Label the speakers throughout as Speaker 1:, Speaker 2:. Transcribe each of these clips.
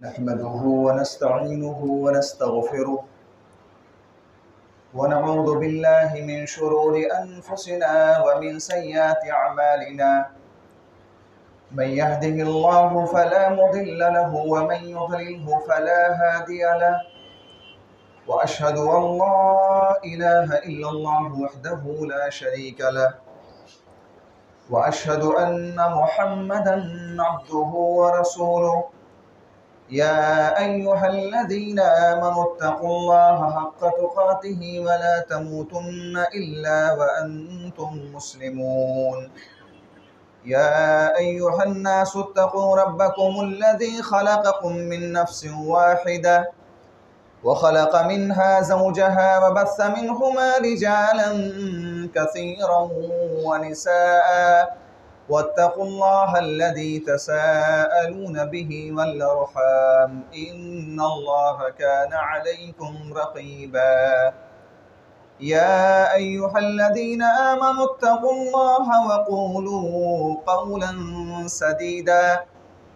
Speaker 1: نحمده ونستعينه ونستغفره ونعوذ بالله من شرور أنفسنا ومن سيئات أعمالنا من يهده الله فلا مضل له ومن يضلله فلا هادي له وأشهد أن لا إله إلا الله وحده لا شريك له وأشهد أن محمدا عبده ورسوله يا أيها الذين آمنوا اتقوا الله حق تقاته ولا تموتن إلا وأنتم مسلمون يا أيها الناس اتقوا ربكم الذي خلقكم من نفس واحدة وخلق منها زوجها وبث منهما رجالا كثيرا ونساء واتقوا الله الذي تساءلون به والأرحام إن الله كان عليكم رقيبا يا أيها الذين آمنوا اتقوا الله وقولوا قولا سديدا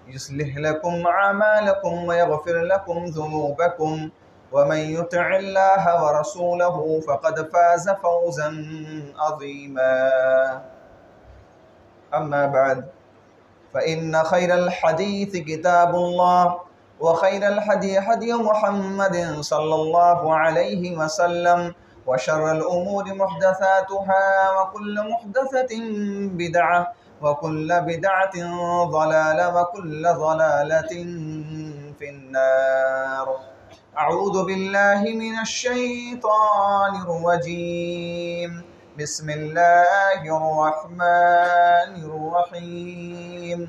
Speaker 1: يصلح لكم أعمالكم ويغفر لكم ذنوبكم ومن يطع الله ورسوله فقد فاز فوزا عظيما أما بعد فإن خير الحديث كتاب الله وخير الهدي هدي محمد صلى الله عليه وسلم وشر الأمور محدثاتها وكل محدثة بدعة وكل بدعة ضلالة وكل ضلالة في النار أعوذ بالله من الشيطان الرجيم بسم الله الرحمن الرحيم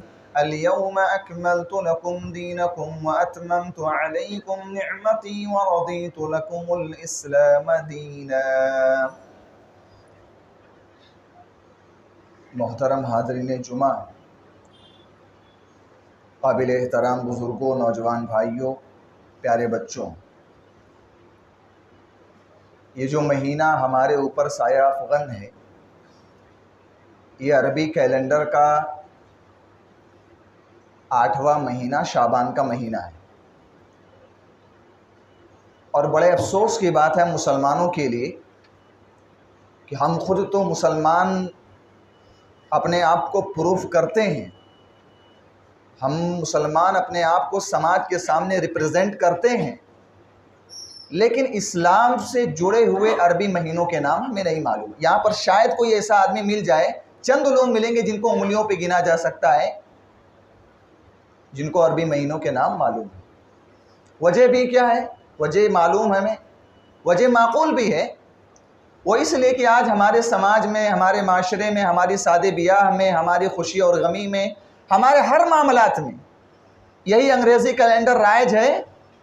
Speaker 1: اليوم أكملت لكم دينكم وأتممت عليكم نعمتي ورضيت لكم الإسلام دينا۔ محترم حاضرین جمعہ، قابل احترام بزرگوں، نوجوان بھائیوں، پیارے بچوں، یہ جو مہینہ ہمارے اوپر سایہ افغن ہے، یہ عربی کیلنڈر کا 8واں مہینہ شعبان کا مہینہ ہے، اور بڑے افسوس کی بات ہے مسلمانوں کے لیے کہ ہم خود تو مسلمان اپنے آپ کو پروف کرتے ہیں، ہم مسلمان اپنے آپ کو سماج کے سامنے ریپرزینٹ کرتے ہیں، لیکن اسلام سے جڑے ہوئے عربی مہینوں کے نام ہمیں نہیں معلوم۔ یہاں پر شاید کوئی ایسا آدمی مل جائے، چند لوگ ملیں گے جن کو انگلیوں پہ گنا جا سکتا ہے جن کو عربی مہینوں کے نام معلوم ہے۔ وجہ بھی کیا ہے؟ وجہ معلوم ہے ہمیں، وجہ معقول بھی ہے۔ وہ اس لیے کہ آج ہمارے سماج میں، ہمارے معاشرے میں، ہماری شادی بیاہ میں، ہماری خوشی اور غمی میں، ہمارے ہر معاملات میں یہی انگریزی کیلنڈر رائج ہے،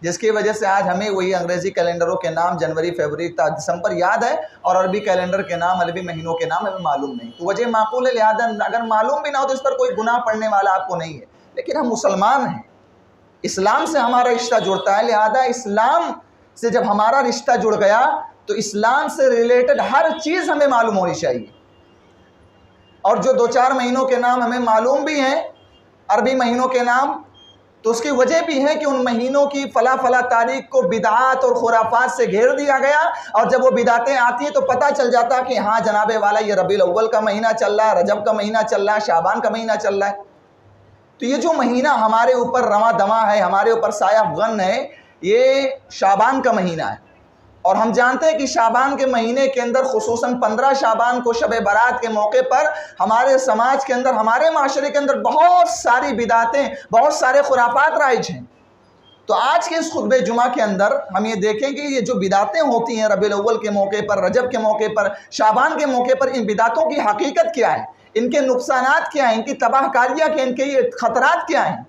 Speaker 1: جس کی وجہ سے آج ہمیں وہی انگریزی کیلنڈروں کے نام جنوری، فروری تا دسمبر یاد ہے، اور عربی کیلنڈر کے نام، عربی مہینوں کے نام ہمیں معلوم نہیں۔ تو وجہ معقول ہے، لہذا اگر معلوم بھی نہ ہو تو اس پر کوئی گناہ پڑنے والا آپ کو نہیں ہے، لیکن ہم مسلمان ہیں، اسلام سے ہمارا رشتہ جڑتا ہے، لہذا اسلام سے جب ہمارا رشتہ جڑ گیا تو اسلام سے ریلیٹڈ ہر چیز ہمیں معلوم ہونی چاہیے۔ اور جو 2-4 مہینوں کے نام ہمیں معلوم بھی ہیں، عربی مہینوں کے نام، تو اس کی وجہ بھی ہے کہ ان مہینوں کی فلاں فلاں تاریخ کو بدعات اور خرافات سے گھیر دیا گیا، اور جب وہ بدعتیں آتی ہیں تو پتہ چل جاتا کہ ہاں جناب والا یہ ربیع الاول کا مہینہ چل رہا ہے، رجب کا مہینہ چل رہا ہے، شعبان کا مہینہ چل رہا ہے۔ تو یہ جو مہینہ ہمارے اوپر رواں دواں ہے، ہمارے اوپر سایہ افغن ہے، یہ شعبان کا مہینہ ہے، اور ہم جانتے ہیں کہ شعبان کے مہینے کے اندر خصوصاً 15 شعبان کو شب برات کے موقع پر ہمارے سماج کے اندر، ہمارے معاشرے کے اندر بہت ساری بدعتیں، بہت سارے خرافات رائج ہیں۔ تو آج کے اس خطبہ جمعہ کے اندر ہم یہ دیکھیں کہ یہ جو بدعتیں ہوتی ہیں ربیع الاول کے موقع پر، رجب کے موقع پر، شعبان کے موقع پر، ان بدعتوں کی حقیقت کیا ہے، ان کے نقصانات کیا ہیں، ان کی تباہ کاریاں کیا ہیں، ان کے یہ خطرات کیا ہیں۔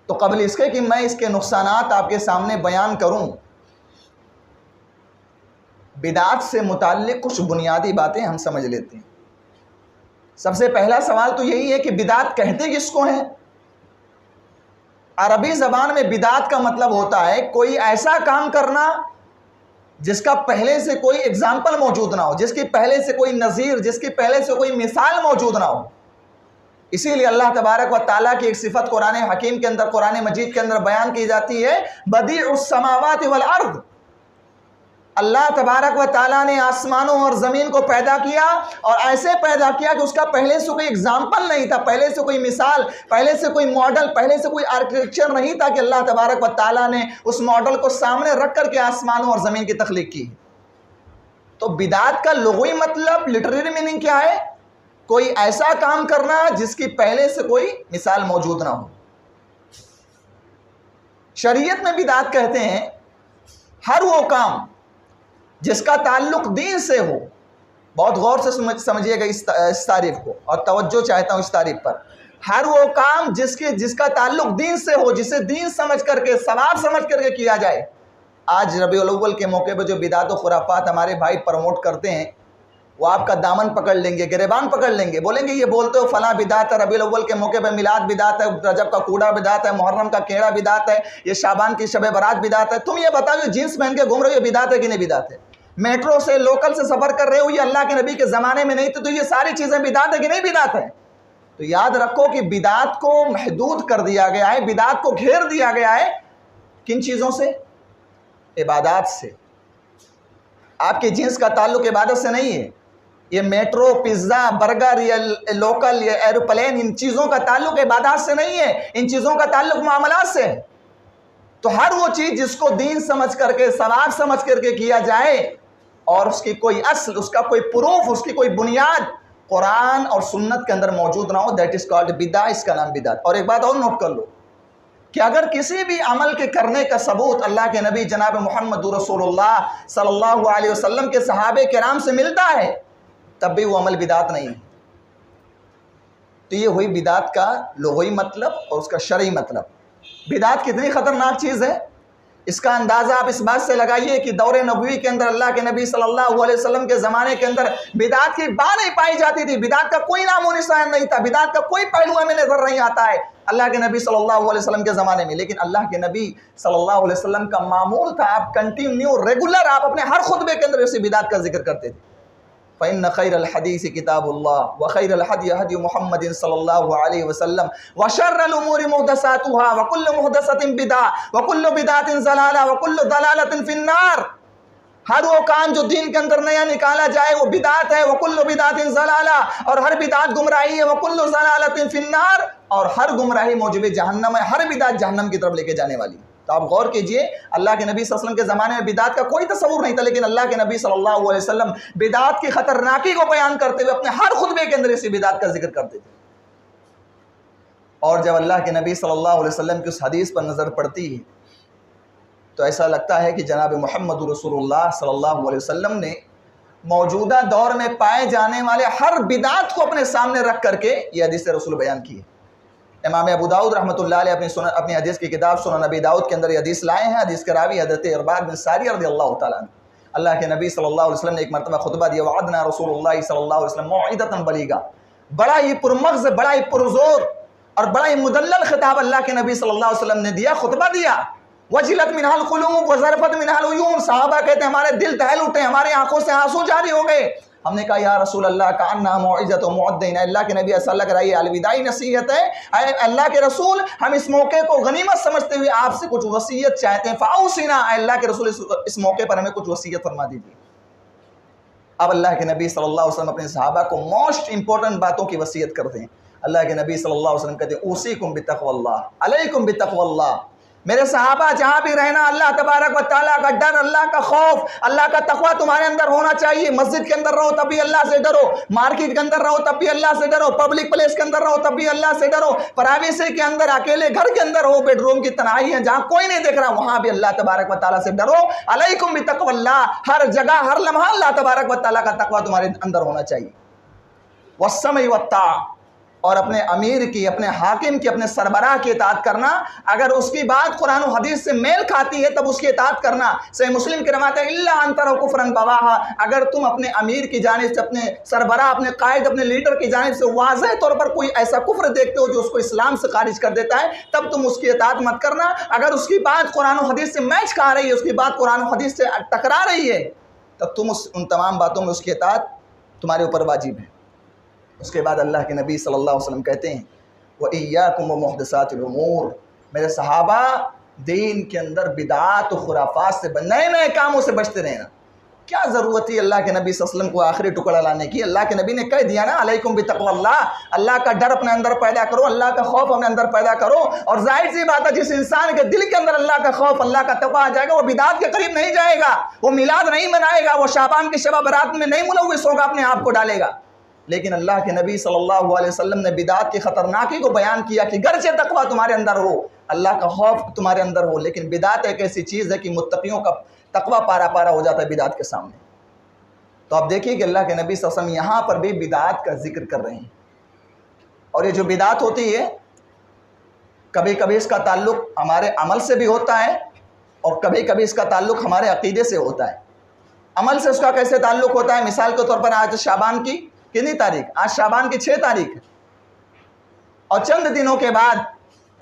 Speaker 1: تو قبل اس کے کہ میں اس کے نقصانات آپ کے سامنے بیان کروں، بدعات سے متعلق کچھ بنیادی باتیں ہم سمجھ لیتے ہیں۔ سب سے پہلا سوال تو یہی ہے کہ بدعت کہتے کس کو ہیں؟ عربی زبان میں بدعت کا مطلب ہوتا ہے کوئی ایسا کام کرنا جس کا پہلے سے کوئی اگزامپل موجود نہ ہو، جس کی پہلے سے کوئی نظیر، جس کی پہلے سے کوئی مثال موجود نہ ہو۔ اسی لیے اللہ تبارک و تعالیٰ کی ایک صفت قرآن حکیم کے اندر، قرآن مجید کے اندر بیان کی جاتی ہے، بدیع السماوات والارض۔ اللہ تبارک و تعالیٰ نے آسمانوں اور زمین کو پیدا کیا، اور ایسے پیدا کیا کہ اس کا پہلے سے کوئی اگزامپل نہیں تھا، پہلے سے کوئی مثال، پہلے سے کوئی ماڈل، پہلے سے کوئی آرکیٹیکچر نہیں تھا کہ اللہ تبارک و تعالیٰ نے اس ماڈل کو سامنے رکھ کر کے آسمانوں اور زمین کی تخلیق کی۔ تو بدعت کا لغوی مطلب، لٹریری میننگ کیا ہے؟ کوئی ایسا کام کرنا جس کی پہلے سے کوئی مثال موجود نہ ہو۔ شریعت میں بدعت کہتے ہیں ہر وہ کام جس کا تعلق دین سے ہو۔ بہت غور سے سمجھیے گا اس تعریف کو، اور توجہ چاہتا ہوں اس تعریف پر۔ ہر وہ کام جس کا تعلق دین سے ہو، جسے دین سمجھ کر کے، ثواب سمجھ کر کے کیا جائے۔ آج ربیع الاول کے موقع پہ جو بدعت و خرافات ہمارے بھائی پروموٹ کرتے ہیں، وہ آپ کا دامن پکڑ لیں گے، گریبان پکڑ لیں گے، بولیں گے یہ بولتے ہو فلاں بدعت ہے، ربیع الاول کے موقع پہ میلاد بدعت ہے، رجب کا کوڑا بدعت ہے، محرم کا کیڑا بدعت ہے، یہ شعبان کی شب برات بدعت ہے۔ تم یہ بتاؤ یہ جینس پہن کے گھوم رہے ہو، یہ بدعت ہے کہ نہیں بدعت ہے؟ میٹرو سے، لوکل سے سفر کر رہے ہو، یہ اللہ کے نبی کے زمانے میں نہیں تھے، تو یہ ساری چیزیں بدعت ہے کہ نہیں بدعت ہے؟ تو یاد رکھو کہ بدعت کو محدود کر دیا گیا ہے، بدعت کو گھیر دیا گیا ہے کن چیزوں سے؟ عبادات سے۔ آپ کی جنس کا تعلق عبادت سے نہیں ہے۔ یہ میٹرو، پیزا، برگر، یہ لوکل، یہ ایروپلین، ان چیزوں کا تعلق عبادات سے نہیں ہے، ان چیزوں کا تعلق معاملات سے ہے۔ تو ہر وہ چیز جس کو دین سمجھ کر کے، ثواب سمجھ کر کے کیا جائے، اور اس کی کوئی اصل، اس کا کوئی پروف، اس کی کوئی بنیاد قرآن اور سنت کے اندر موجود نہ ہو، دیٹ از کالڈ بدعہ، اس کا نام بدعت۔ اور ایک بات اور نوٹ کر لو کہ اگر کسی بھی عمل کے کرنے کا ثبوت اللہ کے نبی جناب محمد رسول اللہ صلی اللہ علیہ وسلم کے صحابہ کرام سے ملتا ہے، تب بھی وہ عمل بدعت نہیں ہے۔ تو یہ ہوئی بدعت کا لغوی مطلب اور اس کا شرعی مطلب۔ بدعت کتنی خطرناک چیز ہے، اس کا اندازہ آپ اس بات سے لگائیے کہ دور نبوی کے اندر اللہ کے نبی صلی اللہ علیہ وسلم کے زمانے کے اندر بدعت کی بات نہیں پائی جاتی تھی، بدعت کا کوئی نام و نشان نہیں تھا، بدعت کا کوئی پہلو ہمیں نظر نہیں آتا ہے اللہ کے نبی صلی اللہ علیہ وسلم کے زمانے میں۔ لیکن اللہ کے نبی صلی اللہ علیہ وسلم کا معمول تھا، آپ کنٹینیو، ریگولر، آپ اپنے ہر خطبے کے اندر اسی بدعت کا ذکر کرتے تھے۔ فإن خير الحديث كتاب الله وخير الهدي هدي محمد صلى الله عليه وسلم وشر الأمور محدثاتها وكل محدثة بدعة وكل بدعة ضلالة وكل ضلالة في النار۔ ہر وہ کام جو دین کے اندر نیا نکالا جائے وہ بدعت ہے، وکل بدعت ضلالہ، اور ہر بدعت گمراہی ہے، وکل ضلالۃ فی النار، اور ہر گمراہی موجب جہنم ہے، ہر بدعت جہنم کی طرف لے کے جانے والی۔ تو آپ غور کیجئے، اللہ کے نبی صلی اللہ علیہ وسلم کے زمانے میں بدعت کا کوئی تصور نہیں تھا، لیکن اللہ کے نبی صلی اللہ علیہ وسلم بدعت کی خطرناکی کو بیان کرتے ہوئے اپنے ہر خطبے کے اندر اسی بدعت کا ذکر کرتے تھے۔ اور جب اللہ کے نبی صلی اللہ علیہ وسلم کی اس حدیث پر نظر پڑتی ہے تو ایسا لگتا ہے کہ جناب محمد رسول اللہ صلی اللہ علیہ وسلم نے موجودہ دور میں پائے جانے والے ہر بدعت کو اپنے سامنے رکھ کر کے یہ حدیث رسول بیان کی ہے۔ امام ابو داؤد رحمۃ اللہ علیہ اپنی حدیث کی کتاب سنن ابی داؤد کے اندر یہ حدیث لائے ہیں۔ حدیث کے راوی حضرت ارباد بن ساریہ رضی اللہ تعالیٰ عنہ۔ اللہ کے نبی صلی اللہ علیہ وسلم نے ایک مرتبہ خطبہ دیا، وعدنا رسول اللہ صلی اللہ علیہ وسلم موعظۃ بلیغہ، بڑا ہی پرمغز، بڑا ہی پرزور اور بڑا ہی مدلل خطاب اللہ کے نبی صلی اللہ علیہ وسلم نے دیا، خطبہ دیا۔ وجلت منها القلوب وذرفت منها العیون، صحابہ کہتے ہیں ہمارے دل دہل اٹھے، ہماری آنکھوں سے آنسو جاری ہو گئے۔ ہم نے کہا یا رسول اللہ کأنها موعظۃ مودع، اللہ کے نبی ایسا لگ رہا ہے یہ الوداعی نصیحت ہے، اے اللہ کے رسول ہم اس موقع کو غنیمت سمجھتے ہوئے آپ سے کچھ وصیت چاہتے ہیں، فاوصنا، اے اللہ کے رسول اس موقع پر ہمیں کچھ وصیت فرما دیجیے۔ اب اللہ کے نبی صلی اللہ علیہ وسلم اپنے صحابہ کو موسٹ امپورٹنٹ باتوں کی وصیت کرتے ہیں۔ اللہ کے نبی صلی اللہ علیہ وسلم کہتے ہیں اوصیکم بتقوی اللہ، علیکم بتقوی اللہ، میرے صحابہ جہاں بھی رہنا اللہ تبارک و تعالیٰ کا ڈر، اللہ کا خوف، اللہ کا تقوی تمہارے اندر ہونا چاہیے۔ مسجد کے اندر رہو تب بھی اللہ سے ڈرو، مارکیٹ کے اندر رہو تب بھی اللہ سے ڈرو، پبلک پلیس کے اندر رہو تب بھی اللہ سے ڈرو، پرائیویسی کے اندر، اکیلے گھر کے اندر ہو، بیڈ روم کی تنہائی ہے جہاں کوئی نہیں دیکھ رہا، وہاں بھی اللہ تبارک و تعالیٰ سے ڈرو۔ علیکم بتقوی اللہ، ہر جگہ ہر لمحہ اللہ تبارک و تعالیٰ کا تقوی تمہارے اندر ہونا چاہیے۔ والسمع والطاعہ، اور اپنے امیر کی، اپنے حاکم کی، اپنے سربراہ کی اطاعت کرنا، اگر اس کی بات قرآن و حدیث سے میل کھاتی ہے تب اس کی اطاعت کرنا۔ صحیح مسلم کی روایت ہے الا ان تروا کفرا بواحا، اگر تم اپنے امیر کی جانب سے، اپنے سربراہ، اپنے قائد، اپنے لیڈر کی جانب سے واضح طور پر کوئی ایسا کفر دیکھتے ہو جو اس کو اسلام سے خارج کر دیتا ہے، تب تم اس کی اطاعت مت کرنا۔ اگر اس کی بات قرآن و حدیث سے میچ کھا رہی ہے، اس کی بات قرآن و حدیث سے ٹکرا رہی ہے، تب تم ان تمام باتوں میں اس کی اطاعت تمہارے اوپر واجب ہے۔ اس کے بعد اللہ کے نبی صلی اللہ علیہ وسلم کہتے ہیں وَإِيَّاكُمْ وَمُحْدَثَاتِ الْأُمُورِ، میرے صحابہ دین کے اندر بدعات و خرافات سے نئے نئے کاموں سے بچتے رہنا۔ کیا ضرورت تھی اللہ کے نبی صلی اللہ علیہ وسلم کو آخری ٹکڑا لانے کی؟ اللہ کے نبی نے کہہ دیا نا علیکم بتقوی اللہ، اللہ کا ڈر اپنے اندر پیدا کرو، اللہ کا خوف اپنے اندر پیدا کرو۔ اور ظاہر سی بات ہے جس انسان کے دل کے اندر اللہ کا خوف، اللہ کا تقوی آ جائے گا، وہ بدعات کے قریب نہیں جائے گا، وہ میلاد نہیں منائے گا، وہ شعبان کی شب برات میں نہیں ملوث ہوگا، اپنے آپ کو ڈالے گا۔ لیکن اللہ کے نبی صلی اللہ علیہ وسلم نے بدعات کی خطرناکی کو بیان کیا کہ گرچہ تقوی تمہارے اندر ہو، اللہ کا خوف تمہارے اندر ہو، لیکن بدعات ایک ایسی چیز ہے کہ متقیوں کا تقوی پارا پارا ہو جاتا ہے بدعات کے سامنے۔ تو آپ دیکھیے کہ اللہ کے نبی صلی اللہ علیہ وسلم یہاں پر بھی بدعات کا ذکر کر رہے ہیں، اور یہ جو بدعات ہوتی ہے کبھی کبھی اس کا تعلق ہمارے عمل سے بھی ہوتا ہے، اور کبھی کبھی اس کا تعلق ہمارے عقیدے سے ہوتا ہے۔ عمل سے اس کا کیسے تعلق ہوتا ہے؟ مثال کے طور پر آج شعبان کی کتنی تاریخ؟ آج شعبان کی 6 تاریخ ہے، اور چند دنوں کے بعد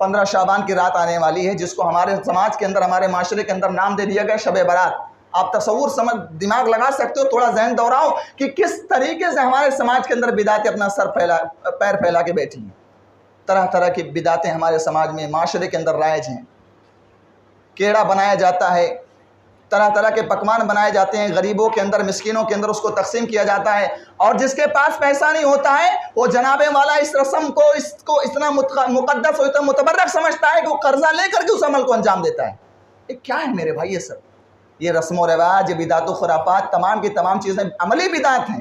Speaker 1: 15 شعبان کی رات آنے والی ہے، جس کو ہمارے سماج کے اندر، ہمارے معاشرے کے اندر نام دے دیا گیا شب برات۔ آپ تصور سمجھ دماغ لگا سکتے ہو، تھوڑا ذہن دوہراؤ کہ کس طریقے سے ہمارے سماج کے اندر بدعتیں اپنا پیر پھیلا کے بیٹھی ہیں۔ طرح طرح کی بدعتیں ہمارے سماج میں، معاشرے کے اندر رائج ہیں۔ کیڑا بنایا جاتا ہے، طرح طرح کے پکوان بنائے جاتے ہیں، غریبوں کے اندر، مسکینوں کے اندر اس کو تقسیم کیا جاتا ہے، اور جس کے پاس پیسہ نہیں ہوتا ہے وہ جناب والا اس رسم کو اتنا مقدس اور اتنا متبرک سمجھتا ہے کہ وہ قرضہ لے کر کے اس عمل کو انجام دیتا ہے۔ یہ کیا ہے میرے بھائی؟ یہ سب یہ رسم و رواج، یہ بدعت و خرافات، تمام کی تمام چیزیں عملی بدعت ہیں۔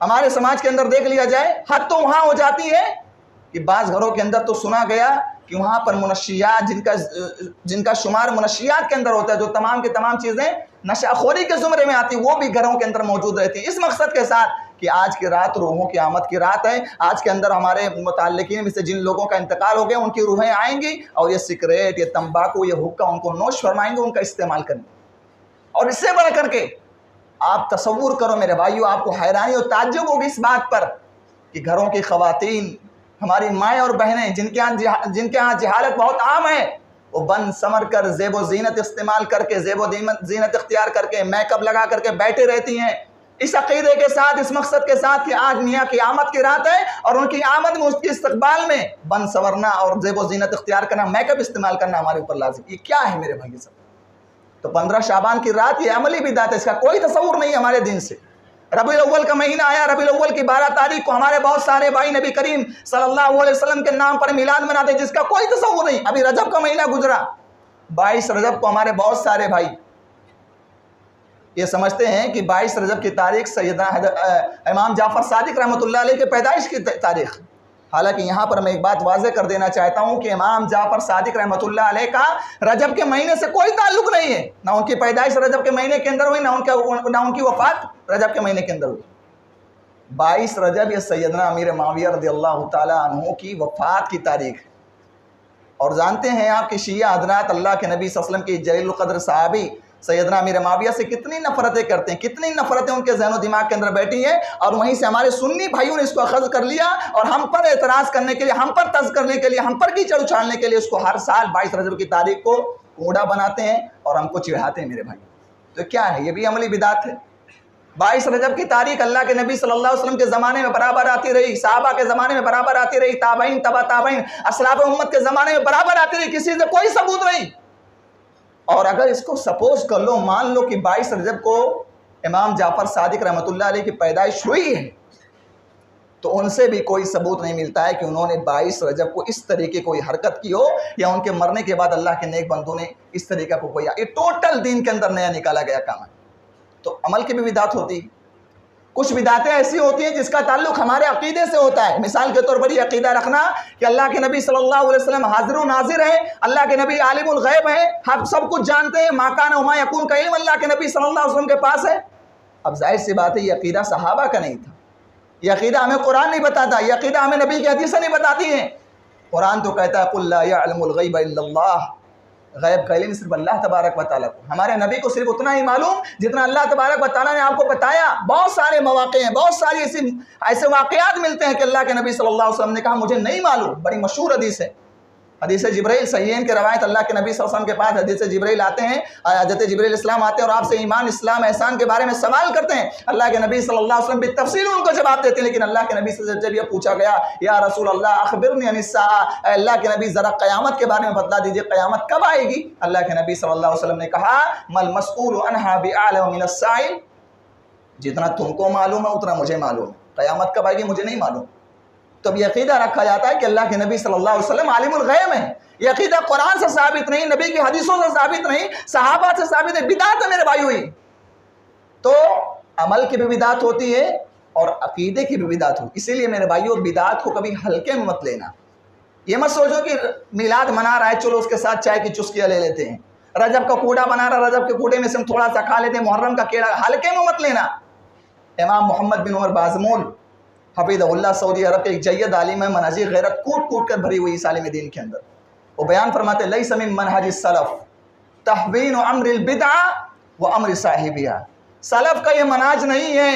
Speaker 1: ہمارے سماج کے اندر دیکھ لیا جائے، حد تو وہاں ہو جاتی ہے کہ بعض گھروں کے اندر تو سنا گیا کہ وہاں پر منشیات، جن کا شمار منشیات کے اندر ہوتا ہے، جو تمام کی تمام چیزیں نشہ خوری کے زمرے میں آتی ہیں، وہ بھی گھروں کے اندر موجود رہتی ہیں، اس مقصد کے ساتھ کہ آج کی رات روحوں کی آمد کی رات ہے، آج کے اندر ہمارے متعلقین میں سے جن لوگوں کا انتقال ہو گیا ان کی روحیں آئیں گی، اور یہ سگریٹ، یہ تمباکو، یہ حقہ ان کو نوش فرمائیں گے، ان کا استعمال کریں گے۔ اور اس سے بڑھ کر کے آپ تصور کرو میرے بھائیو، آپ کو حیرانی اور تعجب ہوگی اس بات پر کہ گھروں کی خواتین، ہماری مائیں اور بہنیں جن کے ہاں جہالت بہت عام ہے، وہ بن سمر کر، زیب و زینت استعمال کر کے، زیب و زینت اختیار کر کے، میک اپ لگا کر کے بیٹھے رہتی ہیں، اس عقیدے کے ساتھ، اس مقصد کے ساتھ کہ آج میاں کی آمد کی رات ہے، اور ان کی آمد میں، اس کے استقبال میں بن سورنا اور زیب و زینت اختیار کرنا، میک اپ استعمال کرنا ہمارے اوپر لازم۔ یہ کیا ہے میرے بھائی؟ سب تو 15 شعبان کی رات یہ عملی بدعت ہے، اس کا کوئی تصور نہیں ہمارے دین سے۔ ربیع الاول کا مہینہ آیا، ربیع الاول کی 12 تاریخ کو ہمارے بہت سارے بھائی نبی کریم صلی اللہ علیہ وسلم کے نام پر میلاد مناتے ہیں، جس کا کوئی تصور نہیں۔ ابھی رجب کا مہینہ گزرا، 22 رجب کو ہمارے بہت سارے بھائی یہ سمجھتے ہیں کہ 22 رجب کی تاریخ سیدنا امام جعفر صادق رحمۃ اللہ علیہ کے پیدائش کی تاریخ۔ حالانکہ یہاں پر میں ایک بات واضح کر دینا چاہتا ہوں کہ امام جعفر صادق رحمۃ اللہ علیہ کا رجب کے مہینے سے کوئی تعلق نہیں ہے، نہ ان کی پیدائش رجب کے مہینے کے اندر ہوئی، نہ ان کی وفات رجب کے مہینے کے اندر ہوئی۔ 22 رجب یہ سیدنا امیر معاویہ رضی اللہ تعالیٰ عنہ کی وفات کی تاریخ ہے۔ اور جانتے ہیں آپ کہ شیعہ حضرات اللہ کے نبی صلی اللہ علیہ وسلم کی جلیل القدر صحابی سیدنا امیر معاویہ سے کتنی نفرتیں کرتے ہیں، کتنی نفرتیں ان کے ذہن و دماغ کے اندر بیٹھی ہیں، اور وہیں سے ہمارے سنی بھائیوں نے اس کو اخذ کر لیا، اور ہم پر اعتراض کرنے کے لیے، ہم پر طنز کرنے کے لیے، ہم پر کیچڑ اچھالنے کے لیے اس کو ہر سال 22 رجب کی تاریخ کو کوڑا بناتے ہیں اور ہم کو چڑھاتے ہیں میرے بھائی۔ تو کیا ہے؟ یہ بھی عملی بدعت ہے۔ 22 رجب کی تاریخ اللہ کے نبی صلی اللہ علیہ وسلم کے زمانے میں برابر آتی رہی، صحابہ کے زمانے میں برابر آتی رہی، تابعین، تبع تابعین، اسلاف امت کے زمانے میں برابر آتی رہی، کسی سے کوئی ثبوت نہیں۔ اور اگر اس کو سپوز کر لو، مان لو کہ 22 رجب کو امام جعفر صادق رحمۃ اللہ علیہ کی پیدائش ہوئی ہے، تو ان سے بھی کوئی ثبوت نہیں ملتا ہے کہ انہوں نے 22 رجب کو اس طریقے کوئی حرکت کی ہو، یا ان کے مرنے کے بعد اللہ کے نیک بندوں نے اس طریقہ کو کوئی، یہ ٹوٹل دین کے اندر نیا نکالا گیا کام ہے۔ تو عمل کی بھی بدعت ہوتی ہے۔ کچھ بدعتیں ایسی ہوتی ہیں جس کا تعلق ہمارے عقیدے سے ہوتا ہے۔ مثال کے طور پر یہ عقیدہ رکھنا کہ اللہ کے نبی صلی اللہ علیہ وسلم حاضر و ناظر ہیں، اللہ کے نبی عالم الغیب ہیں، ہم سب کچھ جانتے ہیں، ما کان وما یکون کا علم اللہ کے نبی صلی اللہ علیہ وسلم کے پاس ہے۔ اب ظاہر سی بات ہے یہ عقیدہ صحابہ کا نہیں تھا، یہ عقیدہ ہمیں قرآن نہیں بتاتا، یہ عقیدہ ہمیں نبی کی حدیثیں نہیں بتاتی ہیں۔ قرآن تو کہتا ہے قل لا یعلم الغیب الا اللہ، غیب کا علم صرف اللہ تبارک و تعالیٰ کو، ہمارے نبی کو صرف اتنا ہی معلوم جتنا اللہ تبارک و تعالیٰ نے آپ کو بتایا۔ بہت سارے مواقع ہیں، بہت ساری ایسے واقعات ملتے ہیں کہ اللہ کے نبی صلی اللہ علیہ وسلم نے کہا مجھے نہیں معلوم، بڑی مشہور حدیث ہے، حدیث جبرائیل صحیحین کے روایت، اللہ کے نبی صلی اللہ علیہ وسلم کے پاس حدیث جبرائیل آتے ہیں، حضرت جبرائیل اسلام آتے ہیں اور آپ سے ایمان، اسلام، احسان کے بارے میں سوال کرتے ہیں۔ اللہ کے نبی صلی اللہ علیہ وسلم بالتفصیل ان کو جواب دیتے ہیں، لیکن اللہ کے نبی سے جب یہ پوچھا گیا یا رسول اللہ اخبرنی عن الساعہ، اے اللہ کے نبی ذرا قیامت کے بارے میں بتلا دیجئے، قیامت کب آئے گی؟ اللہ کے نبی صلی اللہ علیہ وسلم نے کہا مل مسئول عنہا بأعلم من السائل، جتنا تم کو معلوم ہے اتنا مجھے معلوم ہے، قیامت کب آئے گی مجھے نہیں معلوم۔ تو اب یہ عقیدہ رکھا جاتا ہے کہ اللہ کے نبی صلی اللہ علیہ وسلم عالم الغیب ہیں، یہ عقیدہ قرآن سے ثابت نہیں، نبی کی حدیثوں سے ثابت نہیں، صحابہ سے ثابت ہے، بدعت ہے میرے بھائی ہوئی۔ تو عمل کی بھی بدعت ہوتی ہے اور عقیدے کی بھی بدعت ہوتی ہے، اسی لیے میرے بھائیوں بدعت کو کبھی ہلکے میں مت لینا۔ یہ مت سوچو کہ میلاد منا رہا ہے چلو اس کے ساتھ چائے کی چسکیاں لے لیتے ہیں، رجب کا کوڑا بنا رہا ہے رجب کے کوڑے میں سے ہم تھوڑا سا کھا لیتے ہیں، محرم کا کیڑا، ہلکے میں مت لینا۔ امام محمد بن عمر بازمول حفیظہ اللہ سعودی عرب کے ایک جید عالم ہے، منہج غیرت کوٹ کوٹ کر بھری ہوئی عالم دین کے اندر، وہ بیان فرماتے لیس من منہج السلف تحوین امر البدع و امر صاحبہا، سلف کا یہ منہج نہیں ہے،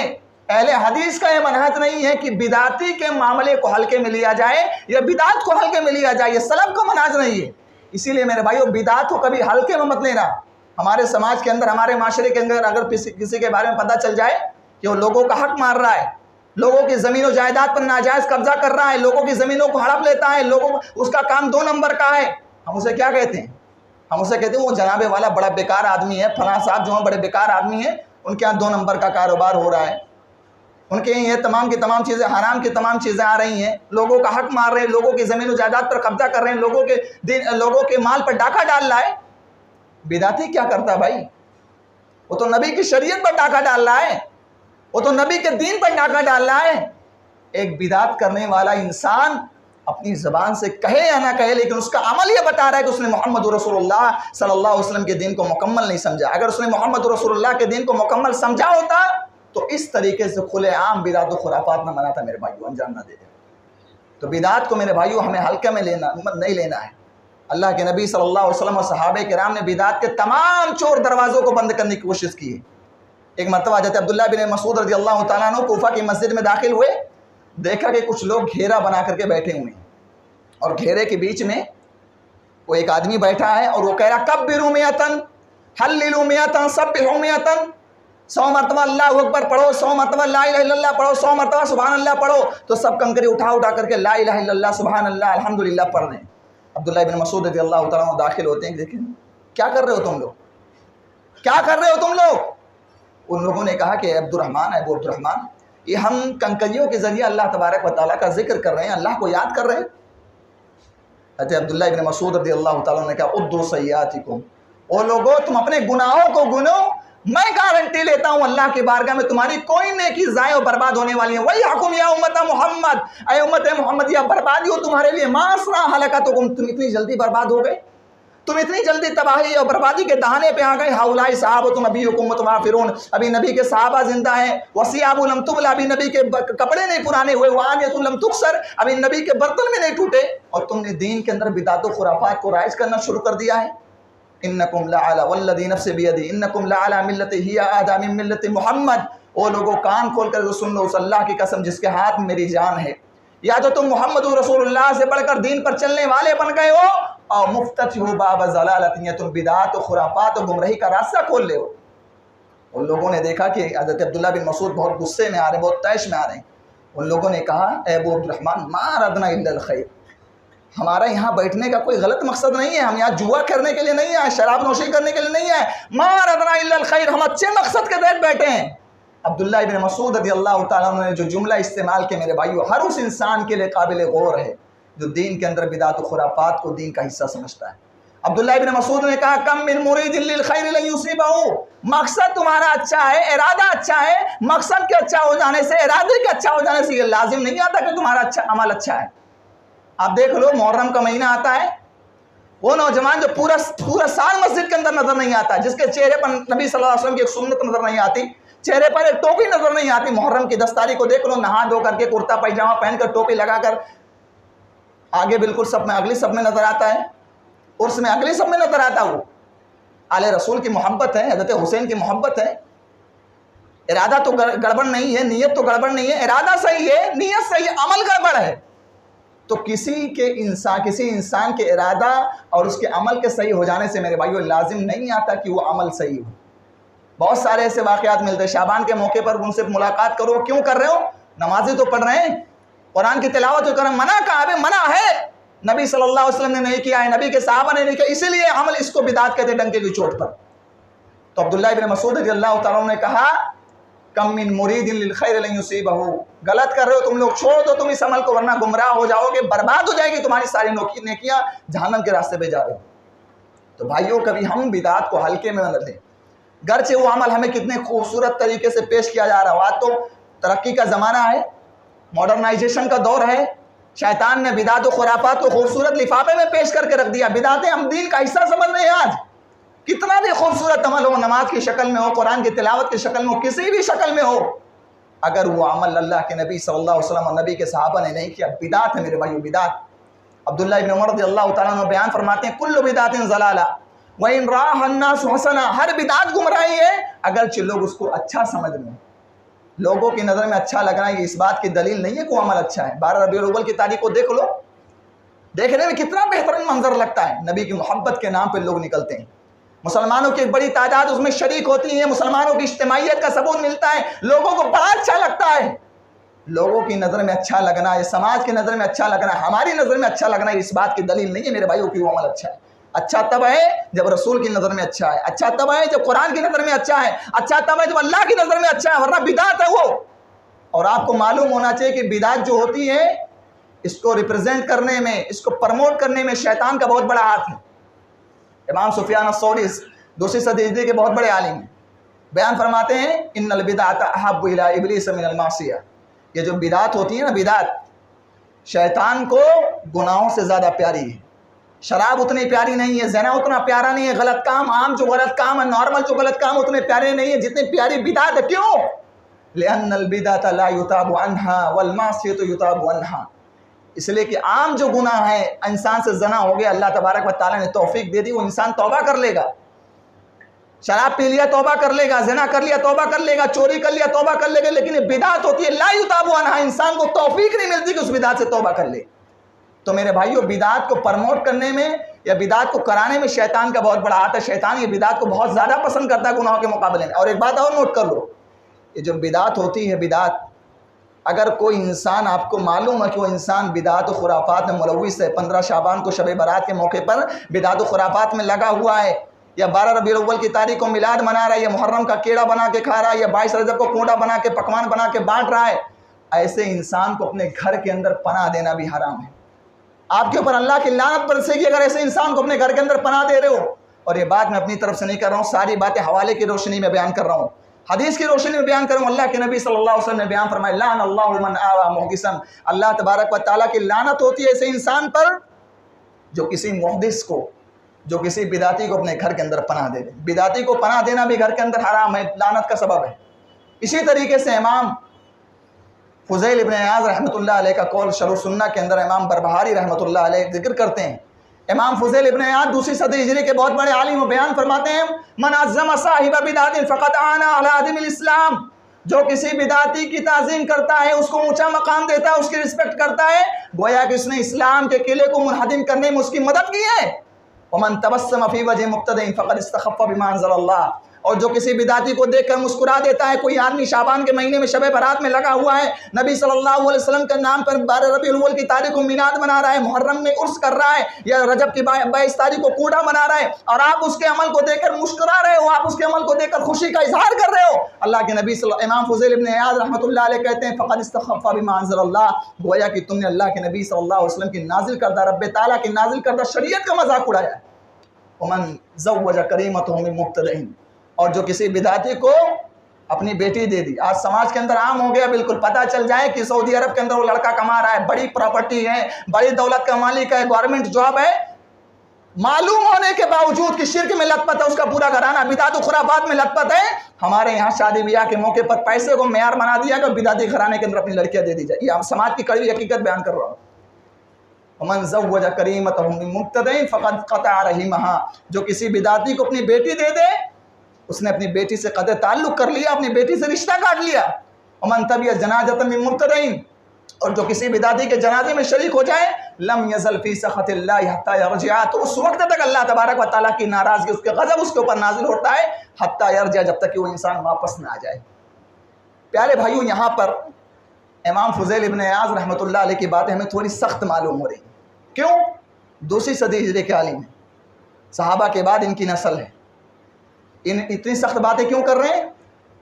Speaker 1: اہل حدیث کا یہ منہج نہیں ہے کہ بدعتی کے معاملے کو ہلکے میں لیا جائے یا بدعت کو ہلکے میں لیا جائے، یہ سلف کا منہج نہیں ہے۔ اسی لیے میرے بھائیوں بدعت کو کبھی ہلکے میں مت لینا۔ ہمارے سماج کے اندر، ہمارے معاشرے کے اندر اگر کسی کے بارے میں پتہ چل جائے کہ وہ لوگوں کا حق مار رہا ہے، لوگوں کی زمین و جائیداد پر ناجائز قبضہ کر رہا ہے، لوگوں کی زمینوں کو ہڑپ لیتا ہے، اس کا کام 2 نمبر کا ہے، ہم اسے کیا کہتے ہیں؟ ہم اسے کہتے ہیں وہ جناب والا بڑا بیکار آدمی ہے، فلاں صاحب جو ہیں بڑے بیکار آدمی ہیں، ان کے یہاں 2 نمبر کا کاروبار ہو رہا ہے، ان کے یہ تمام کی تمام چیزیں حرام کی تمام چیزیں آ رہی ہیں، لوگوں کا حق مار رہے ہیں، لوگوں کی زمین و جائیداد پر قبضہ کر رہے ہیں، لوگوں کے مال پر ڈاکہ ڈال رہا ہے۔ بدعتی کیا کرتا ہے بھائی؟ وہ تو نبی کی شریعت پر ڈاکہ ڈال رہا ہے، وہ تو نبی کے دین پر ڈاکہ ڈال رہا ہے۔ ایک بدعت کرنے والا انسان اپنی زبان سے کہے یا نہ کہے لیکن اس کا عمل یہ بتا رہا ہے کہ اس نے محمد رسول اللہ صلی اللہ علیہ وسلم کے دین کو مکمل نہیں سمجھا۔ اگر اس نے محمد رسول اللہ کے دین کو مکمل سمجھا ہوتا تو اس طریقے سے کھلے عام بدعت و خرافات نہ مناتا میرے بھائیو، انجام نہ دیتے۔ تو بدعت کو میرے بھائیو ہمیں ہلکے میں نہیں لینا ہے۔ اللہ کے نبی صلی اللہ علیہ وسلم اور صحابہ کرام نے بدعت کے تمام چور دروازوں کو بند کرنے کی کوشش کی ہے۔ ایک مرتبہ حضرت عبداللہ بن مسعود رضی اللہ تعالیٰ عنہ کوفہ کی مسجد میں داخل ہوئے، دیکھا کہ کچھ لوگ گھیرا بنا کر کے بیٹھے ہوئے ہیں اور گھیرے کے بیچ میں وہ ایک آدمی بیٹھا ہے اور وہ کہہ رہا کبروا مئتن حللوا مئتن سبحوا مئتن، 100 مرتبہ اللہ اکبر پڑھو، 100 مرتبہ لا الہ الا اللہ پڑھو، 100 مرتبہ سبحان اللہ پڑھو۔ تو سب کنکری اٹھا کر کے لا الہ الا اللہ سبحان اللہ الحمدللہ پڑھ رہے ہیں۔ عبداللہ بن مسعود رضی اللہ تعالیٰ عنہ داخل ہوتے ہیں، دیکھیں کیا کر رہے ہو تم لوگ، کیا کر رہے ہو تم لوگ؟ ان لوگوں نے کہا کہ ابو عبد الرحمن یہ ہم کنکریوں کے ذریعے اللہ تبارک و تعالیٰ کا ذکر کر رہے ہیں، اللہ کو یاد کر رہے ہیں۔ حضرت عبداللہ بن مسعود رضی اللہ تعالیٰ نے کہا ادوا سیئاتکم، او لوگو تم اپنے گناہوں کو گنو، میں گارنٹی لیتا ہوں اللہ کی بارگاہ میں تمہاری کوئی نیکی ضائع و برباد ہونے والی ہے۔ وَيَحْكُمْ يَا أُمَّةَ محمد، اے امت محمد یہ بربادی ہو تمہارے لیے، مَا أَسْرَعَ هَلَكَتُكُمْ، تم اتنی جلدی برباد ہو گئے، تم اتنی جلدی تباہی اور بربادی کے دہانے پہ آ گئے۔ ہؤلاء صحابۃ نبیکم متوافرون، ابھی نبی کے صحابہ زندہ ہیں، وثیاب لم تبل، ابھی نبی کے کپڑے نہیں پرانے ہوئے، وآنیۃ لم تکسر، ابھی نبی کے برتن میں نہیں ٹوٹے، اور تم نے دین کے اندر بدعت و خرافات کو رائج کرنا شروع کر دیا ہے۔ انکم لعلی والذی نفس بیدی انکم لعلی ملت ہی اہدی من ملت محمد، او لوگوں کان کھول کر سن لو، اس اللہ کی قسم جس کے ہاتھ میں میری جان ہے، یا تو تم محمد رسول اللہ سے بڑھ کر دین پر چلنے والے بن گئے ہو اور مفتتحوا باب ضلالت، یا تم بدعات و خرافات و گمراہی کا راستہ کھول لے ہو۔ ان لوگوں نے دیکھا کہ حضرت عبداللہ بن مسعود بہت غصے میں آ رہے ہیں، بہت طیش میں آ رہے ہیں۔ ان لوگوں نے کہا اے ابو عبد الرحمن ما اردنا الا الخیر، ہمارا یہاں بیٹھنے کا کوئی غلط مقصد نہیں ہے، ہم یہاں جوا کرنے کے لیے نہیں آئے، شراب نوشی کرنے کے لیے نہیں آئے، ما اردنا الا الخیر، ہم اچھے مقصد کے تحت بیٹھے ہیں۔ عبداللہ ابن مسعود رضی اللہ تعالیٰ عنہ نے جو جملہ استعمال کیا میرے بھائیو، ہر اس انسان کے لیے قابل غور ہے جو دین کے اندر بدعت و خرافات کو دین کا حصہ سمجھتا ہے۔ عبداللہ ابن مسعود نے کہا کم من مرید للخیر لن یصیبہ، مقصد تمہارا اچھا ہے، ارادہ اچھا ہے، مقصد کے اچھا ہو جانے سے، ارادے کے اچھا ہو جانے سے یہ لازم نہیں آتا کہ تمہارا اچھا عمل اچھا ہے۔ آپ دیکھ لو محرم کا مہینہ آتا ہے، وہ نوجوان جو پورا سال مسجد کے اندر نظر نہیں آتا، جس کے چہرے پر نبی صلی اللہ علیہ وسلم کی ایک سنت نظر نہیں آتی، چہرے پر ایک ٹوپی نظر نہیں آتی، محرم کی 10 تاریخ کو دیکھ لو نہا دھو کر کے کرتا پائجامہ پہن کر ٹوپی لگا کر آگے بالکل سب میں اگلی سب میں نظر آتا ہے، عرس میں اگلی سب میں نظر آتا ہے۔ وہ آل رسول کی محبت ہے، حضرت حسین کی محبت ہے، ارادہ تو گڑبڑ نہیں ہے، نیت تو گڑبڑ نہیں ہے، ارادہ صحیح ہے، نیت صحیح ہے، عمل گڑبڑ ہے۔ تو کسی انسان کے ارادہ اور اس کے عمل کے صحیح ہو جانے سے میرے بھائیو لازم نہیں آتا کہ وہ عمل صحیح ہو۔ بہت سارے ایسے واقعات ملتے ہیں، شعبان کے موقع پر ان سے ملاقات کرو، کیوں کر رہے ہو؟ نمازیں تو پڑھ رہے ہیں، قرآن کی تلاوت تو کر رہے ہیں، منع کہاں ہے؟ منع ہے، نبی صلی اللہ علیہ وسلم نے نہیں کیا ہے، نبی کے صحابہ نے نہیں کیا، اسی لیے عمل اس کو بدعت کہتے ہیں ڈنکے کی چوٹ پر۔ تو عبداللہ ابن مسعود رضی اللہ تعالیٰ عنہ نے کہا کم من مرید للخیر لن یصیبہ، غلط کر رہے ہو تم لوگ، چھوڑ دو تم اس عمل کو ورنہ گمراہ ہو جاؤ گے، برباد ہو جائے گی تمہاری ساری نیکیاں، جہنم کے راستے پہ جا رہے ہو۔ تو بھائیوں کبھی ہم بدعات کو ہلکے میں نہ لیں، گرچہ وہ عمل ہمیں کتنے خوبصورت طریقے سے پیش کیا جا رہا ہو۔ آج تو ترقی کا زمانہ ہے، ماڈرنائزیشن کا دور ہے، شیطان نے بدعات و خرافات کو خوبصورت لفافے میں پیش کر کے رکھ دیا، بدعتیں ہم دین کا حصہ سمجھ رہے ہیں۔ آج کتنا بھی خوبصورت عمل ہو، نماز کی شکل میں ہو، قرآن کی تلاوت کی شکل میں ہو، کسی بھی شکل میں ہو، اگر وہ عمل اللہ کے نبی صلی اللہ علیہ وسلم اور نبی کے صحابہ نے نہیں کیا، بدعت ہے میرے بھائیو، بدعت۔ عبداللہ ابن عمر رضی اللہ تعالیٰ عنہ بیان فرماتے ہیں کل بدعت ضلالہ وَإِن رَاهَا النَّاسُ حَسَنًا، ہر بدعت گمراہی ہے اگرچہ لوگ اس کو اچھا سمجھ لیں، لوگوں کی نظر میں اچھا لگنا یہ اس بات کی دلیل نہیں ہے کہ وہ عمل اچھا ہے۔ 12 ربیع الاول کی تاریخ کو دیکھ لو، دیکھنے میں کتنا بہترین منظر لگتا ہے، نبی کی محبت کے نام پہ لوگ نکلتے ہیں، مسلمانوں کی ایک بڑی تعداد اس میں شریک ہوتی ہے، مسلمانوں کی اجتماعیت کا ثبوت ملتا ہے، لوگوں کو بڑا اچھا لگتا ہے۔ لوگوں کی نظر میں اچھا لگنا، یہ سماج کی نظر میں اچھا لگنا، ہماری نظر میں اچھا لگنا اس بات کی دلیل نہیں ہے میرے بھائیوں کہ وہ عمل اچھا ہے۔ اچھا تب ہے جب رسول کی نظر میں اچھا ہے، اچھا تب ہے جب قرآن کی نظر میں اچھا ہے، اچھا تب ہے جب اللہ کی نظر میں اچھا ہے، ورنہ بدعت ہے وہ۔ اور آپ کو معلوم ہونا چاہیے کہ بدعت جو ہوتی ہے اس کو ریپرزینٹ کرنے میں، اس کو پرموٹ کرنے میں شیطان کا بہت بڑا ہاتھ ہے۔ امام سفیان الثوری 2 صدی ہجری کے بہت بڑے عالم ہیں، بیان فرماتے ہیں ان البدعۃ احب الی ابلیس من المعصیہ، یہ جو بدعت ہوتی ہے نا، بدعت شیطان کو گناہوں سے زیادہ پیاری ہے۔ شراب اتنی پیاری نہیں ہے، زنا اتنا پیارا نہیں ہے، غلط کام، عام جو غلط کام ہے، نارمل جو غلط کام اتنے پیارے نہیں ہیں جتنی پیاری بدعت ہے۔ کیوں؟ لأن البدعۃ لا یتاب عنها والمعصیۃ یتاب عنها، اس لیے کہ عام جو گناہ ہے، انسان سے زنا ہو گیا، اللہ تبارک و تعالیٰ نے توفیق دے دی، وہ انسان توبہ کر لے گا، شراب پی لیا توبہ کر لے گا، زنا کر لیا توبہ کر لے گا، چوری کر لیا توبہ کر لے گا، لیکن یہ بدعت ہوتی ہے لا یتاب عنها، انسان کو توفیق نہیں ملتی کہ اس بدعت سے توبہ کر لے۔ تو میرے بھائیو بدعت کو پرموٹ کرنے میں یا بدعت کو کرانے میں شیطان کا بہت بڑا ہاتھ ہے، شیطان یہ بدعت کو بہت زیادہ پسند کرتا ہے گناہوں کے مقابلے میں۔ اور ایک بات اور نوٹ کر لو، یہ جو بدعت ہوتی ہے، بدعت اگر کوئی انسان، آپ کو معلوم ہے کہ وہ انسان بدعت و خرافات میں ملوث ہے، 15 شعبان کو شب برات کے موقع پر بدعت و خرافات میں لگا ہوا ہے، یا 12 ربیع الاول کی تاریخ کو میلاد منا رہا ہے، یا محرم کا کیڑا بنا کے کھا رہا ہے، یا 22 رجب کو کونڈا بنا کے پکوان بنا کے بانٹ رہا ہے، ایسے انسان کو اپنے گھر کے اندر پناہ دینا بھی حرام ہے۔ آپ کے اوپر اللہ کی لعنت برسے گی اگر ایسے انسان کو اپنے گھر کے اندر پناہ دے رہے ہو۔ اور یہ بات میں اپنی طرف سے نہیں کر رہا ہوں، ساری باتیں حوالے کی روشنی میں بیان کر رہا ہوں، حدیث کی روشنی میں بیان کروں۔ اللہ کے نبی صلی اللہ علیہ وسلم نے بیان فرمایا لعن اللہ من آوى محدثا، اللہ تبارک و تعالیٰ کی لعنت ہوتی ہے ایسے انسان پر جو کسی محدث کو، جو کسی بدعتی کو اپنے گھر کے اندر پناہ دے دے۔ بدعتی کو پناہ دینا بھی گھر کے اندر حرام ہے، لعنت کا سبب ہے۔ اسی طریقے سے امام فضیل ابن عیاض رحمۃ اللہ علیہ کا قول شرح السنہ کے اندر امام بربہاری رحمۃ اللہ علیہ ذکر کرتے ہیں۔ امام فضیل ابن عیاض 2 صدی ہجری کے بہت بڑے عالم و بیان فرماتے ہیں من عظم صاحب بدعت فقد عان علی عدم الاسلام، جو کسی بدعتی کی تعظیم کرتا ہے، اس کو اونچا مقام دیتا ہے، اس کی رسپیکٹ کرتا ہے، گویا کہ اس نے اسلام کے قلعے کو منہدم کرنے میں اس کی مدد کی ہے۔ ومن تبسم فی وجہ مقتدی فقد استخف بما انزل اللہ، اور جو کسی بدعتی کو دیکھ کر مسکرا دیتا ہے، کوئی آدمی شعبان کے مہینے میں شب برات میں لگا ہوا ہے، نبی صلی اللہ علیہ وسلم کے نام پر 12 ربیع الاول کی تاریخ کو میلاد منا رہا ہے، محرم میں عرس کر رہا ہے، یا رجب کی 22 تاریخ کو کوڑا بنا رہا ہے، اور آپ اس کے عمل کو دیکھ کر مسکرا رہے ہو، آپ اس کے عمل کو دیکھ کر خوشی کا اظہار کر رہے ہو، اللہ کے نبی امام فضیل ابن عیاض رحمۃ اللہ علیہ کہتے ہیں فقد استخف بما انزل اللہ، گویا کہ تم نے اللہ کے نبی صلی اللہ علیہ وسلم کی نازل کردہ، رب تعالیٰ کی نازل کردہ شریعت کا مذاق اڑایا ہے۔ ومن زوج کریمتہ من مبتدع، اور جو کسی بدعتی کو اپنی بیٹی دے دی، آج سماج کے اندر عام ہو گیا، بالکل پتہ چل جائے کہ سعودی عرب کے اندر وہ لڑکا کما رہا ہے، بڑی پراپرٹی ہے، بڑی دولت کا مالک ہے، گورنمنٹ جاب ہے، معلوم ہونے کے باوجود کہ شرک میں لت پت ہے اس کا پورا گھرانہ، بدعت و خرافات میں لت پت ہے۔ ہمارے یہاں شادی بیاہ کے موقع پر پیسے کو معیار بنا دیا کہ بدعتی گھرانے کے اندر اپنی لڑکیاں دے دی جائے، یہ ہم سماج کی کڑوی حقیقت بیان کر رہا ہوں۔ ومن زوج کریمتہ من مبتدع فقد قطع رحمها، جو کسی بدعتی کو اپنی بیٹی دے دے اس نے اپنی بیٹی سے قطع تعلق کر لیا، اپنی بیٹی سے رشتہ کاٹ لیا۔ ومن تبع جنازۃ من مبتدع، اور جو کسی بدعتی کے جنازے میں شریک ہو جائے لم یزل فی سخط اللہ حتی یرجع، تو اس وقت تک اللہ تبارک و تعالیٰ کی ناراضگی، اس کے غضب اس کے اوپر نازل ہوتا ہے حتی یرجع، جب تک کہ وہ انسان واپس نہ آ جائے۔ پیارے بھائیوں، یہاں پر امام فضیل ابن عیاض رحمۃ اللہ علیہ کی باتیں ہمیں تھوڑی سخت معلوم ہو رہی ہیں۔ کیوں؟ 2 صدی ہجری کے عالم ہیں، صحابہ کے بعد ان کی نسل ہے، اتنی سخت باتیں کیوں کر رہے ہیں؟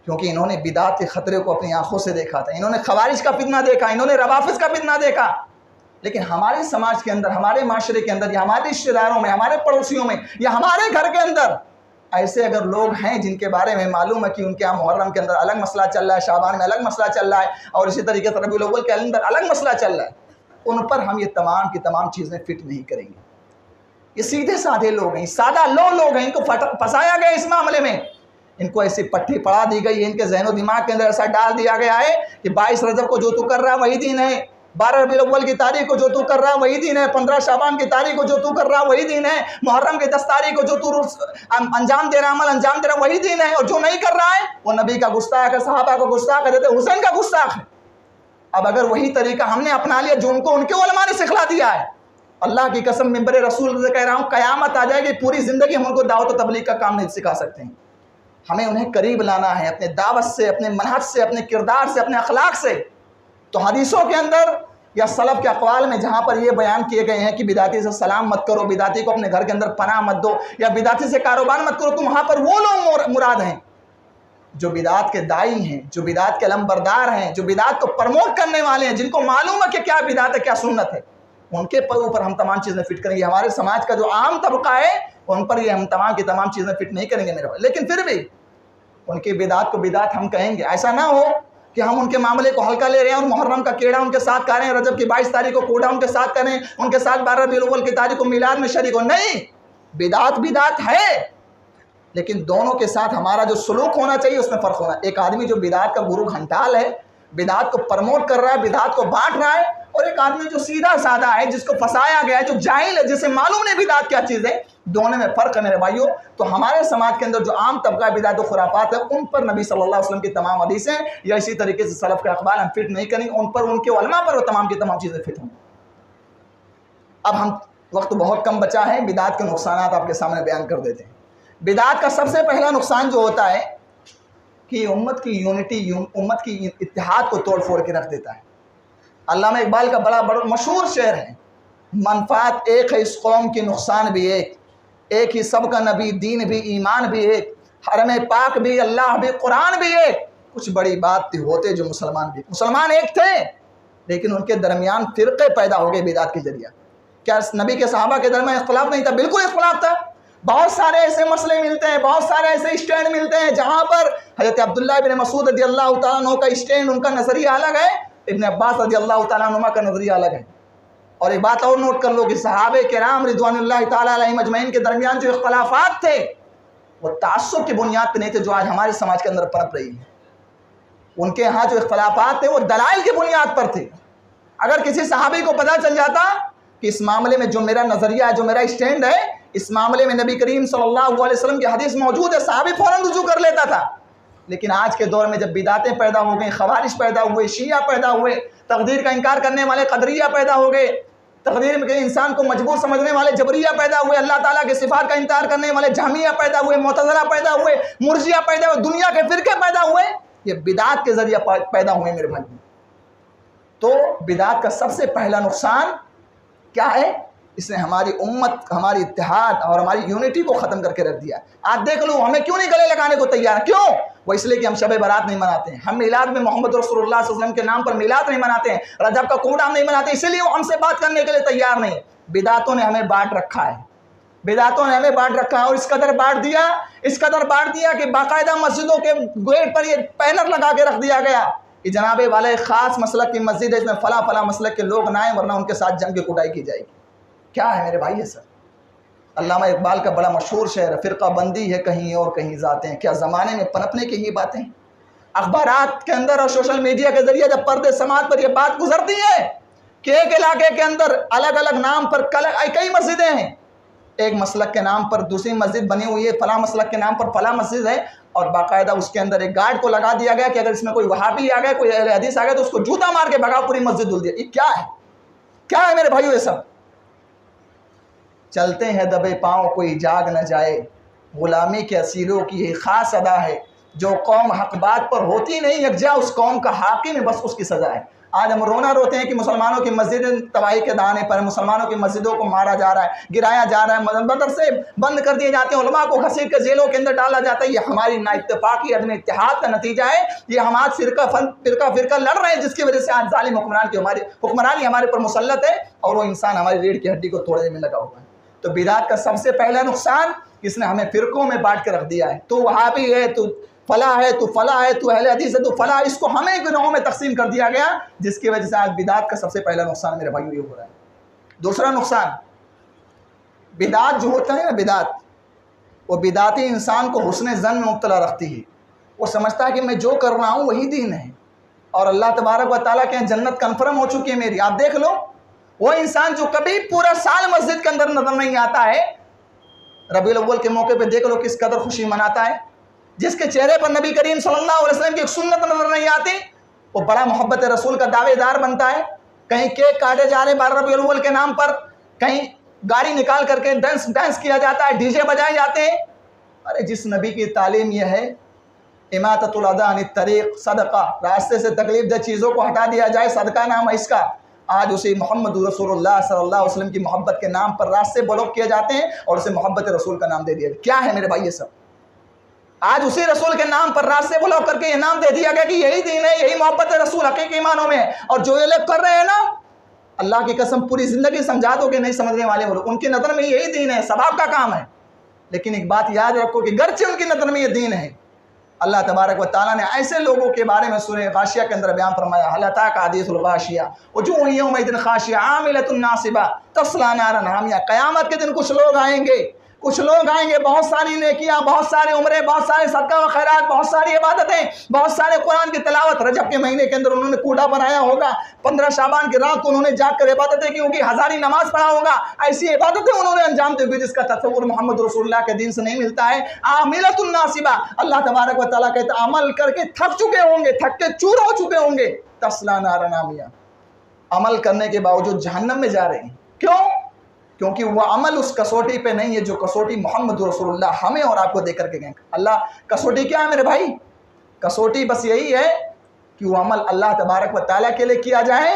Speaker 1: کیونکہ انہوں نے بدعت کے خطرے کو اپنی آنکھوں سے دیکھا تھا، انہوں نے خوارج کا فتنہ دیکھا، انہوں نے روافض کا فتنہ دیکھا۔ لیکن ہمارے سماج کے اندر، ہمارے معاشرے کے اندر، یا ہمارے رشتہ داروں میں، ہمارے پڑوسیوں میں، یا ہمارے گھر کے اندر ایسے اگر لوگ ہیں جن کے بارے میں معلوم ہے کہ ان کے یہاں محرم کے اندر الگ مسئلہ چل رہا ہے، شعبان میں الگ مسئلہ چل رہا ہے، اور اسی طریقے سے ربیع الاول کے اندر الگ مسئلہ چل رہا ہے، ان پر ہم یہ تمام کی تمام چیزیں فٹ نہیں کریں گے۔ یہ سیدھے سادھے لوگ ہیں، سادہ لوگ ہیں، ان کو پھنسایا گیا اس معاملے میں، ان کو ایسی پٹھی پڑھا دی گئی ہے، ان کے ذہن و دماغ کے اندر ایسا ڈال دیا گیا ہے کہ 22 رجب کو جو تو کر رہا ہے وہی دین ہے، 12 ربیع الاول کی تاریخ کو جو تو کر رہا ہے وہی دین ہے، 15 شعبان کی تاریخ کو جو تو کر رہا ہے وہی دین ہے، محرم کی 10 تاریخ کو جو تو انجام دے رہا عمل انجام دے رہا وہی دین ہے، اور جو نہیں کر رہا ہے وہ نبی کا گستاخ ہے، صحابہ کا گستاخ ہے، حضرت حسین کا گستاخ ہے۔ اب اگر وہی طریقہ ہم نے اپنا لیا جو ان کو ان کے علماء نے سکھلا دیا ہے، اللہ کی قسم منبر رسول سے کہہ رہا ہوں، قیامت آ جائے گی، پوری زندگی ہم ان کو دعوت و تبلیغ کا کام نہیں سکھا سکتے ہیں۔ ہمیں انہیں قریب لانا ہے اپنے دعوت سے، اپنے منہج سے، اپنے کردار سے، اپنے اخلاق سے۔ تو حدیثوں کے اندر یا سلف کے اقوال میں جہاں پر یہ بیان کیے گئے ہیں کہ بدعتی سے سلام مت کرو، بدعتی کو اپنے گھر کے اندر پناہ مت دو، یا بدعتی سے کاروبار مت کرو، تو وہاں پر وہ لوگ مراد ہیں جو بدعات کے دائی ہیں، جو بدعات کے علمبردار ہیں، جو بدعات کو پرموٹ کرنے والے ہیں، جن کو معلوم ہے کہ کیا بدعت ہے کیا سنت ہے، ان کے اوپر ہم تمام چیزیں فٹ کریں گے۔ ہمارے سماج کا جو عام طبقہ ہے ان پر یہ ہم تمام کی تمام چیزیں فٹ نہیں کریں گے میرے بھائی، لیکن پھر بھی ان کی بدعات کو بدعت ہم کہیں گے۔ ایسا نہ ہو کہ ہم ان کے معاملے کو ہلکا لے رہے ہیں اور محرم کا کیڑا ان کے ساتھ کر رہے ہیں، رجب کی 22 تاریخ کو کوڑا ان کے ساتھ کریں، ان کے ساتھ 12 ربیع الاول کی تاریخ کو میلاد میں شریک ہو۔ نہیں، بدعت ہے، لیکن دونوں کے ساتھ ہمارا جو سلوک ہونا چاہیے اس میں فرق ہونا۔ ایک آدمی جو بدعت کا گرو گھنٹال ہے، بدعت کو پرموٹ کر رہا ہے، بدعت کو بانٹ رہا ہے، اور ایک آدمی جو سیدھا سادہ ہے، جس کو پھنسایا گیا ہے، جو جاہل ہے، جسے معلوم نہیں بدعت کیا چیز ہے، دونوں میں فرق ہے میرے بھائیوں۔ تو ہمارے سماج کے اندر جو عام طبقہ بدعت و خرافات ہے، ان پر نبی صلی اللہ علیہ وسلم کی تمام حدیثیں یا اسی طریقے سے سلف کے اقوال ہم فٹ نہیں کریں، ان پر ان کے علماء پر وہ تمام کی تمام چیزیں فٹ ہوں۔ اب ہم وقت بہت کم بچا ہے، بدعت کے نقصانات آپ کے سامنے بیان کر دیتے ہیں۔ بدعت کا سب سے پہلا نقصان جو ہوتا ہے کہ امت کی یونٹی، امت کی اتحاد کو توڑ پھوڑ کے رکھ دیتا ہے۔ علامہ اقبال کا بڑا مشہور شعر ہے، منفعت ایک ہے اس قوم کی، نقصان بھی ایک ہی سب کا نبی، دین بھی ایمان بھی ایک، حرم پاک بھی اللہ بھی قرآن بھی ایک، کچھ بڑی بات تھی ہوتے جو مسلمان ایک تھے، لیکن ان کے درمیان فرقے پیدا ہو گئے بدعت کے ذریعہ۔ کیا نبی کے صحابہ کے درمیان اختلاف نہیں تھا؟ بالکل اختلاف تھا۔ بہت سارے ایسے مسئلے ملتے ہیں، بہت سارے ایسے اسٹینڈ ملتے ہیں جہاں پر حضرت عبداللہ بن مسعود رضی اللہ تعالیٰ عنہ کا اسٹینڈ، ان کا نظریہ الگ ہے، ابن عباس رضی اللہ تعالیٰ عنہ کا نظریہ الگ ہے۔ اور ایک بات اور نوٹ کر لو کہ صحابہ کرام رضوان اللہ تعالیٰ علیہم اجمعین کے درمیان جو اختلافات تھے وہ تعصب کی بنیاد پہ نہیں تھے جو آج ہمارے سماج کے اندر پنپ رہی ہے۔ ان کے ہاں جو اختلافات تھے وہ دلائل کی بنیاد پر تھے۔ اگر کسی صحابی کو پتہ چل جاتا کہ اس معاملے میں جو میرا نظریہ ہے، جو میرا اسٹینڈ ہے، اس معاملے میں نبی کریم صلی اللہ علیہ وسلم کی حدیث موجود ہے، صحابی فوراً رجوع کر لیتا تھا۔ لیکن آج کے دور میں جب بدعتیں پیدا ہو گئیں، خوارج پیدا ہوئے، شیعہ پیدا ہوئے، تقدیر کا انکار کرنے والے قدریہ پیدا ہو گئے، تقدیر میں انسان کو مجبور سمجھنے والے جبریہ پیدا ہوئے، اللہ تعالیٰ کے صفات کا انکار کرنے والے جہمیہ پیدا ہوئے، معتزلہ پیدا ہوئے، مرجیہ پیدا ہوئے، دنیا کے فرقے پیدا ہوئے، یہ بدعت کے ذریعے پیدا ہوئے میرے بھائی۔ تو بدعت کا سب سے پہلا نقصان کیا ہے؟ اس نے ہماری امت، ہماری اتحاد اور ہماری یونٹی کو ختم کر کے رکھ دیا۔ آج دیکھ لو ہمیں کیوں نہیں گلے لگانے کو تیار ہیں؟ کیوں؟ وہ اس لیے کہ ہم شب برات نہیں مناتے ہیں، ہم میلاد میں محمد رسول اللہ صلی اللہ علیہ وسلم کے نام پر میلاد نہیں مناتے ہیں، رجب کا کوڑا ہم نہیں مناتے، اسی لیے وہ ہم سے بات کرنے کے لیے تیار نہیں۔ بدعتوں نے ہمیں بانٹ رکھا ہے، بدعتوں نے ہمیں بانٹ رکھا ہے، اور اس قدر بانٹ دیا کہ باقاعدہ مسجدوں کے گیٹ پر یہ پینر لگا کے رکھ دیا گیا کہ جناب والا ایک خاص مسلک کی مسجد ہے، اس میں فلاں فلاں مسلک کے لوگ نہ آئیں ورنہ ان کے ساتھ جنگ کی کٹائی کی جائے گی۔ کیا ہے میرے بھائی یہ سر؟ علامہ اقبال کا بڑا مشہور شعر ہے، فرقہ بندی ہے کہیں اور کہیں ذاتیں، کیا زمانے میں پنپنے کی ہی باتیں؟ اخبارات کے اندر اور سوشل میڈیا کے ذریعے جب پردے سماعت پر یہ بات گزرتی ہے کہ ایک علاقے کے اندر الگ الگ نام پر کئی مسجدیں ہیں، ایک مسلک کے نام پر دوسری مسجد بنی ہوئی ہے، فلاں مسلک کے نام پر فلاں مسجد ہے، اور باقاعدہ اس کے اندر ایک گارڈ کو لگا دیا گیا کہ اگر اس میں کوئی وہابی آ گیا، کوئی اہل حدیث آ گیا تو اس کو جوتا مار کے بھگا، پوری مسجد دھل دیا۔ یہ کیا ہے؟ کیا ہے میرے بھائیو یہ سب؟ چلتے ہیں دبے پاؤں کوئی جاگ نہ جائے، غلامی کے اسیروں کی یہ خاص ادا ہے، جو قوم حق بات پر ہوتی نہیں یکجا، اس قوم کا حاکم ہے بس اس کی سزا ہے۔ آج ہم رونا روتے ہیں کہ مسلمانوں کی مسجدیں تباہی کے دانے پر، مسلمانوں کی مسجدوں کو مارا جا رہا ہے، گرایا جا رہا ہے، مدرسے بند کر دیے جاتے ہیں، علماء کو گھسیٹ کے جیلوں کے اندر ڈالا جاتا ہے۔ یہ ہماری نا اتفاقی عدم اتحاد کا نتیجہ ہے۔ یہ ہم آج فرقہ لڑ رہے ہیں، جس کی وجہ سے آج ظالم حکمرانی ہمارے پر مسلط ہے، اور وہ انسان ہماری ریڑھ کی ہڈی کو توڑنے میں لگا ہوا ہے۔ تو بدعت کا سب سے پہلا نقصان، اس نے ہمیں فرقوں میں بانٹ کے رکھ دیا ہے۔ تو وہابی ہے، تو فلاں ہے، تو فلاں ہے، تو اہل حدیث ہے، تو فلاں، اس کو ہمیں گروہوں میں تقسیم کر دیا گیا، جس کی وجہ سے آج بدعت کا سب سے پہلا نقصان میرے بھائیو یہ ہو رہا ہے۔ دوسرا نقصان، بدعت جو ہوتا ہے نا، بدعت، وہ بدعتی انسان کو حسن ظن میں مبتلا رکھتی ہے۔ وہ سمجھتا ہے کہ میں جو کر رہا ہوں وہی دین ہے، اور اللہ تبارک و تعالیٰ کے جنت کنفرم ہو چکی ہے میری۔ آپ دیکھ لو، وہ انسان جو کبھی پورا سال مسجد کے اندر نظر نہیں آتا ہے، ربیع الاول کے موقع پہ دیکھ لو کس قدر خوشی مناتا ہے۔ جس کے چہرے پر نبی کریم صلی اللہ علیہ وسلم کی ایک سنت نظر نہیں آتی، وہ بڑا محبت رسول کا دعوے دار بنتا ہے۔ کہیں کیک کاٹے جا رہے 12 ربیع الاول کے نام پر، کہیں گاڑی نکال کر کے ڈانس کیا جاتا ہے، ڈی جے بجائے جاتے ہیں۔ ارے جس نبی کی تعلیم یہ ہے، اماطۃ الاذى عن الطریق، صدقہ، راستے سے تکلیف دہ چیزوں کو ہٹا دیا جائے، صدقہ نام ہے اس کا۔ آج اسے محمد رسول اللہ صلی اللہ علیہ وسلم کی محبت کے نام پر راستے بلاک کیے جاتے ہیں، اور اسے محبت رسول کا نام دے دیا گیا۔ کیا ہے میرے بھائی یہ سب؟ آج اسی رسول کے نام پر راستے بلاک کر کے یہ نام دے دیا گیا کہ یہی دین ہے، یہی محبت رسول حقیقی معنوں میں ہے۔ اور جو یہ لوگ کر رہے ہیں نا، اللہ کی قسم پوری زندگی سمجھا دو کہ نہیں سمجھنے والے وہ لوگ، ان کی نظر میں یہی دین ہے، ثواب کا کام ہے۔ لیکن ایک بات یاد رکھو کہ گرچہ ان کی نظر میں یہ دین ہے، اللہ تبارک و تعالیٰ نے ایسے لوگوں کے بارے میں سورہ غاشیہ کے اندر بیان فرمایا، هل أتاك حدیث الغاشیہ وجوہ یومئذ خاشعہ عاملۃ ناصبہ تصلیٰ نارا حامیہ۔ قیامت کے دن کچھ لوگ آئیں گے، بہت ساری نیکیاں، بہت سارے عمرے، بہت سارے صدقہ و خیرات، بہت ساری عبادتیں، بہت سارے قرآن کی تلاوت۔ رجب کے مہینے کے اندر انہوں نے کوڑا بنایا ہوگا، 15 شعبان کی رات کو انہوں نے جاگ کر عبادتیں کی ہوگی، ہزاری نماز پڑھا ہوگا، ایسی عبادتیں انہوں نے انجام دی ہوگی جس کا تصور محمد رسول اللہ کے دین سے نہیں ملتا ہے۔ عاملۃ ناصبہ، اللہ تبارک و تعالیٰ کہتا ہے عمل کر کے تھک چکے ہوں گے، تھک کے چور ہو چکے ہوں گے، تصلیٰ نارا حامیہ، عمل کرنے کے باوجود جہنم میں جا رہے ہیں۔ کیوں؟ کیونکہ وہ عمل اس کسوٹی پہ نہیں ہے جو کسوٹی محمد رسول اللہ ہمیں اور آپ کو دے کر کے گئے۔ اللہ کسوٹی کیا ہے میرے بھائی؟ کسوٹی بس یہی ہے کہ وہ عمل اللہ تبارک و تعالیٰ کے لیے کیا جائے،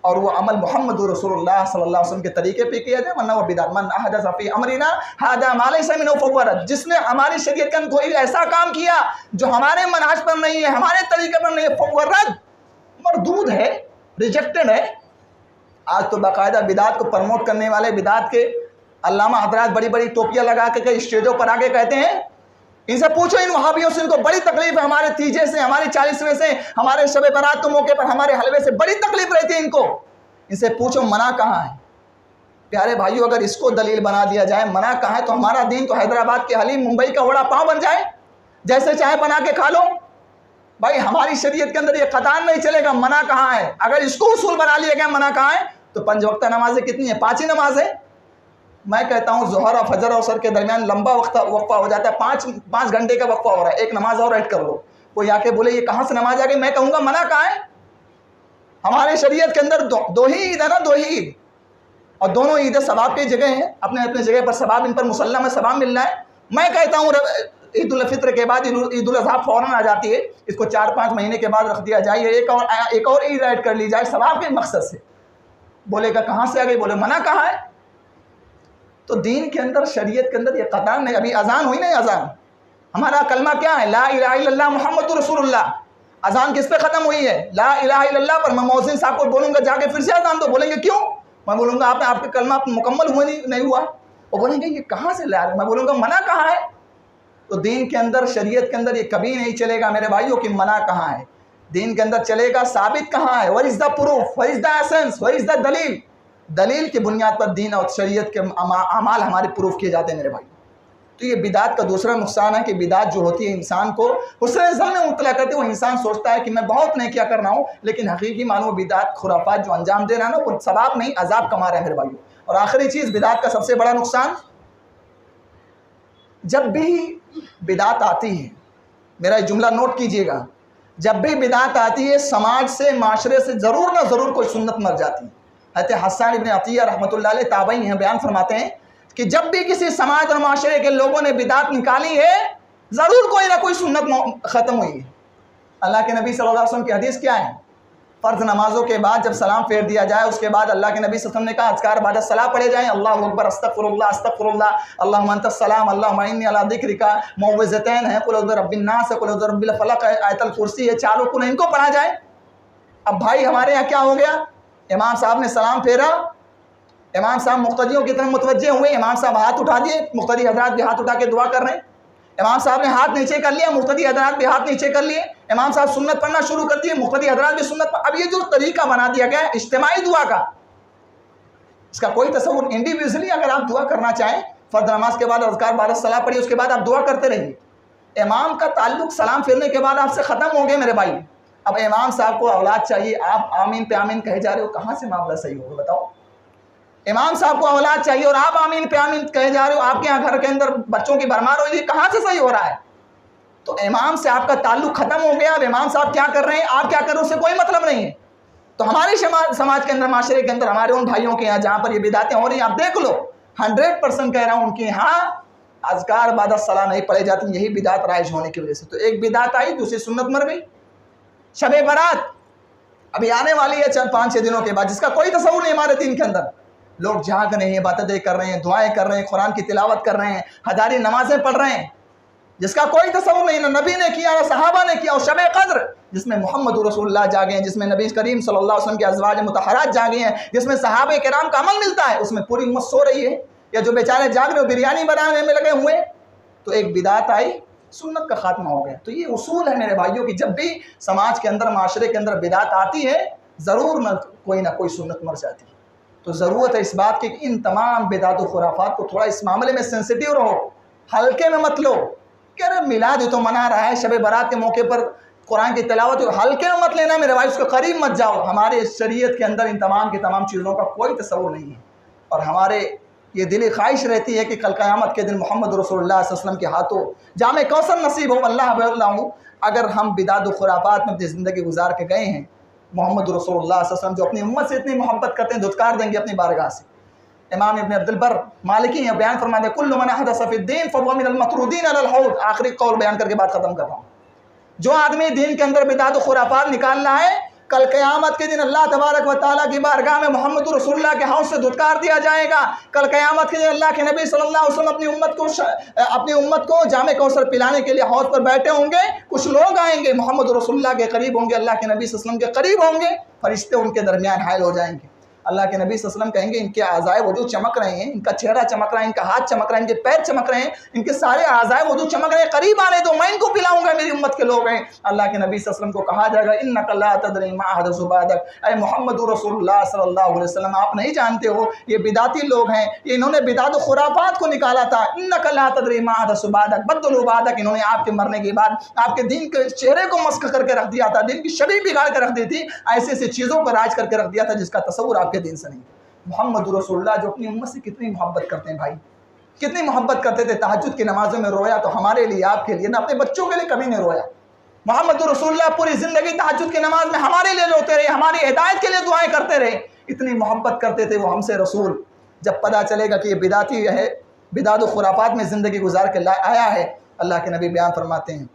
Speaker 1: اور وہ عمل محمد رسول اللہ صلی اللہ علیہ وسلم کے طریقے پہ کیا جائے، ورنہ وہ بدعت۔ من احدث فی امرنا ھذا ما لیس منہ فہو رد۔ جس نے ہماری شریعت کے اندر کوئی ایسا کام کیا جو ہمارے منہج پر نہیں ہے، ہمارے طریقے پر نہیں ہے، فہو رد، مردود ہے، ریجیکٹڈ ہے۔ آج تو باقاعدہ بدعت کو پروموٹ کرنے والے بدعت کے علامہ حضرات بڑی بڑی ٹوپیاں لگا کے اسٹیجوں پر آگے کہتے ہیں، ان سے پوچھو ان وہابیوں سے، ان کو بڑی تکلیف ہے ہمارے تیجے سے، ہمارے 40ویں سے، ہمارے شب برات کے موقع پر ہمارے حلوے سے بڑی تکلیف رہتی ہے ان کو۔ ان سے پوچھو منع کہاں ہے؟ پیارے بھائیو، اگر اس کو دلیل بنا دیا جائے منع کہاں ہے، تو ہمارا دین تو حیدرآباد کے حلیم، ممبئی کا وڑا پاؤ بن جائے، جیسے چاہے بنا کے کھا لو۔ بھائی ہماری شریعت کے اندر یہ قطعاً نہیں چلے گا، منع کہاں ہے؟ اگر اس کو اصول بنا لیا گیا منع کہاں ہے، تو 5 وقتہ نمازیں کتنی ہیں؟ 5 ہی نمازیں۔ میں کہتا ہوں ظہر اور فجر اور عصر کے درمیان لمبا وقفہ ہو جاتا ہے، 5 گھنٹے کا وقفہ ہو رہا ہے، ایک نماز اور ایڈ کر لو۔ کوئی آ کے بولے یہ کہاں سے نماز آ گئی، میں کہوں گا منع کہاں ہے؟ ہمارے شریعت کے اندر دو ہی عید ہے نا، 2 ہی عید، اور دونوں عیدیں ثواب کی جگہ ہیں، اپنے اپنے جگہ پر ثواب، ان پر مسلم ہے، ثواب مل رہا ہے۔ میں کہتا ہوں عید الفطر کے بعد عید الاضحیٰ فوراً آ جاتی ہے، اس کو 4-5 مہینے کے بعد رکھ دیا جائے، ایک اور عید ایڈ کر لی جائے ثواب کے مقصد سے۔ بولے گا کہاں سے آ گئی، بولے منع کہاں ہے؟ تو دین کے اندر، شریعت کے اندر یہ قطعاً نہیں۔ ابھی اذان ہوئی نا، اذان ہمارا کلمہ کیا ہے؟ لا الہ الا اللہ محمد رسول اللہ۔ اذان کس پہ ختم ہوئی ہے؟ لا الہ الا اللہ پر۔ میں مؤذن صاحب کو بولوں گا جا کے پھر سے اذان دو، بولیں گے کیوں؟ میں بولوں گا آپ کا کلمہ مکمل ہوا نہیں ہوا، وہ بولیں گے یہ کہاں سے لا رہے؟ میں بولوں گا منع کہاں ہے؟ تو دین کے اندر، شریعت کے اندر یہ کبھی نہیں چلے گا میرے بھائیوں کہ منع کہاں ہے۔ دین کے اندر چلے گا ثابت کہاں ہے، where is the proof, where is the essence, where is the دلیل۔ دلیل کی بنیاد پر دین اور شریعت کے اعمال ہمارے پروف کیے جاتے ہیں میرے بھائی۔ تو یہ بدعت کا دوسرا نقصان ہے کہ بدعت جو ہوتی ہے انسان کو حسن ظن میں مبتلا کرتی ہے۔ وہ انسان سوچتا ہے کہ میں بہت نیکیاں کر رہا ہوں، لیکن حقیقی معنوں میں بدعت، خرافات جو انجام دے رہا ہے نا، وہ ثواب نہیں عذاب کما رہے ہیں میرے بھائیوں۔ اور آخری چیز بدعت کا سب سے بڑا نقصان، جب بھی بدعت آتی ہے، میرا یہ جملہ نوٹ کیجئے گا، جب بھی بدعت آتی ہے سماج سے، معاشرے سے ضرور نہ ضرور کوئی سنت مر جاتی ہے۔ حضرت حسان ابن عطیہ رحمۃ اللہ علیہ تابعی ہیں، بیان فرماتے ہیں کہ جب بھی کسی سماج اور معاشرے کے لوگوں نے بدعت نکالی ہے ضرور کوئی نہ کوئی سنت ختم ہوئی ہے۔ اللہ کے نبی صلی اللہ علیہ وسلم کی حدیث کیا ہے؟ فرض نمازوں کے بعد جب سلام پھیر دیا جائے اس کے بعد اللہ کے نبی صلی اللہ علیہ وسلم نے کہا اذکار بعد الصلاۃ پڑھے جائیں، اللہ اکبر، استغفر اللہ، اللہم انت السلام، اللہم انی علی ذکرک، معوذتین ہیں، قل اعوذ برب الناس ہے، قل اعوذ برب الفلق ہے، آیت الکرسی ہے، چاروں کن ان کو پڑھا جائے۔ اب بھائی ہمارے یہاں کیا ہو گیا؟ امام صاحب نے سلام پھیرا، امام صاحب مقتدیوں کی طرف متوجہ ہوئے، امام صاحب ہاتھ اٹھا دیے، مقتدی حضرات بھی ہاتھ اٹھا کے دعا کر رہے ہیں، امام صاحب نے ہاتھ نیچے کر لیا، مقتدی حضرات بھی ہاتھ نیچے کر لیے، امام صاحب سنت پڑھنا شروع کر دیے، مقتدی حضرات بھی سنت اب یہ جو طریقہ بنا دیا گیا ہے اجتماعی دعا کا، اس کا کوئی تصور انڈیویجولی اگر آپ دعا کرنا چاہیں فرض نماز کے بعد اذکار بعد الصلاۃ پڑھی، اس کے بعد آپ دعا کرتے رہیے۔ امام کا تعلق سلام پھیرنے کے بعد آپ سے ختم ہو گئے میرے بھائی۔ اب امام صاحب کو اولاد چاہیے، آپ آمین پہ آمین کہے جا رہے ہو، کہاں سے معاملہ صحیح ہوگا بتاؤ؟ امام صاحب کو اولاد چاہیے اور آپ آمین پہ آمین کہے جا رہے ہو، آپ کے یہاں گھر کے اندر بچوں کی بھرمار ہو رہی ہے، کہاں سے صحیح ہو رہا ہے؟ تو امام سے آپ کا تعلق ختم ہو گیا، اب امام صاحب کیا کر رہے ہیں آپ کیا کر رہے ہیں اس سے کوئی مطلب نہیں ہے۔ تو ہمارے سماج کے اندر، معاشرے کے اندر، ہمارے ان بھائیوں کے یہاں جہاں پر یہ بدعتیں ہو رہی ہیں آپ دیکھ لو، 100% کہہ رہا ہوں ان کے یہاں اذکار بعد الصلاۃ نہیں پڑھے جاتے، یہی بدعت رائج ہونے کی وجہ سے۔ تو ایک بدعت آئی، دوسری سنت مر گئی۔ شب برات ابھی آنے والی ہے 4-5-6 دنوں کے بعد، جس کا کوئی تصور نہیں ہمارے دین کے اندر۔ لوگ جاگ رہے ہیں، عبادتیں کر رہے ہیں، دعائیں کر رہے ہیں، قرآن کی تلاوت کر رہے ہیں، ہزاری نمازیں پڑھ رہے ہیں، جس کا کوئی تصور نہیں، نہ نبی نے کیا نہ صحابہ نے کیا۔ اور شب قدر جس میں محمد رسول اللہ جاگے ہیں، جس میں نبی کریم صلی اللہ علیہ وسلم کے ازواج مطہرات جاگے ہیں، جس میں صحابہ کرام کا عمل ملتا ہے، اس میں پوری امت سو رہی ہے، یا جو بیچارے جاگ رہے ہو بریانی بنانے میں لگے ہوئے۔ تو ایک بدعت آئی، سنت کا خاتمہ ہو گیا۔ تو یہ اصول ہے میرے بھائیوں کی جب بھی سماج کے اندر، معاشرے کے اندر بدعت آتی ہے ضرور نہ کوئی سنت مر جاتی ہے۔ تو ضرورت ہے اس بات کی کہ ان تمام بدعت و خرافات کو تھوڑا اس معاملے میں سینسٹیو رہو، ہلکے میں مت لو کہ ارے میلاد تو منا رہا ہے، شب برات کے موقع پر قرآن کی تلاوت ہلکے میں مت لینا میرے بھائی، اس کے قریب مت جاؤ۔ ہمارے شریعت کے اندر ان تمام کی تمام چیزوں کا کوئی تصور نہیں ہے، اور ہمارے یہ دلی خواہش رہتی ہے کہ کل قیامت کے دن محمد رسول اللہ صلی اللہ علیہ وسلم کے ہاتھوں جام کوثر نصیب ہو۔ اللہ ہوں اگر ہم بدعت و خرافات میں اپنی زندگی گزار کے گئے ہیں، محمد رسول اللہ صلی اللہ علیہ وسلم جو اپنی امت سے اتنی محبت کرتے ہیں، دھتکار دیں گے اپنی بارگاہ سے۔ امام ابن عبد البر مالکی ہیں، بیان فرماتے ہیں کل من احدث فی الدین فهو من المطرودین علی الحوض۔ آخری قول بیان کر کے بات ختم کر رہا ہوں۔ جو آدمی دین کے اندر بدعت و خرافات نکالنا ہے، کل قیامت کے دن اللہ تبارک و تعالیٰ کی بارگاہ میں محمد رسول اللہ کے حوض سے دھتکار دیا جائے گا۔ کل قیامت کے دن اللہ کے نبی صلی اللہ علیہ وسلم اپنی امت کو جام کوثر پلانے کے لیے حوض پر بیٹھے ہوں گے۔ کچھ لوگ آئیں گے، محمد رسول اللہ کے قریب ہوں گے، اللہ کے نبی صلی اللہ علیہ وسلم کے قریب ہوں گے، فرشتے ان کے درمیان حائل ہو جائیں گے۔ اللہ کے نبی صلی اللہ علیہ وسلم کہیں گے ان کے اعضائے وضو چمک رہے ہیں، ان کا چہرہ چمک رہا ہے، ان کا ہاتھ چمک رہا ہے، ان کے پیر چمک رہے ہیں، ان کے سارے اعضائے وضو چمک رہے ہیں، قریب آنے دو، میں ان کو پلاؤں گا، میری امت کے لوگ ہیں۔ اللہ کے نبی صلی اللہ علیہ وسلم کو کہا جائے گا انک لا تدری ما احدث بعدک، اے محمد رسول اللہ صلی اللہ علیہ وسلم آپ نہیں جانتے ہو یہ بدعتی لوگ ہیں، یہ انہوں نے بدعت و خرافات کو نکالا تھا۔ انک لا تدری ما احدث بعدک بدلوا بعدک، انہوں نے آپ کے مرنے کے بعد آپ کے دین کے چہرے کو مسخ کر کے رکھ دیا تھا، دین کی شبیہ بگاڑ کے رکھ دی تھی، ایسی ایسی چیزوں کو راج کر کے رکھ دیا تھا جس کا تصور آپ کے دین سے نہیں۔ محمد رسول اللہ جو اپنی امت سے کتنی محبت کرتے ہیں بھائی، کتنی محبت کرتے تھے، تہجد کی نمازوں میں رویا تو ہمارے لیے، آپ کے لیے، نہ اپنے بچوں کے لیے کبھی نہیں رویا۔ محمد رسول اللہ پوری زندگی تہجد کی نماز میں ہمارے لیے روتے رہے، ہماری ہدایت کے لیے دعائیں کرتے رہے، اتنی محبت کرتے تھے وہ ہم سے رسول۔ جب پتہ چلے گا کہ یہ بدعتی ہے، بدعت و خرافات میں زندگی گزار کے آیا ہے، اللہ کے نبی بیان فرماتے ہیں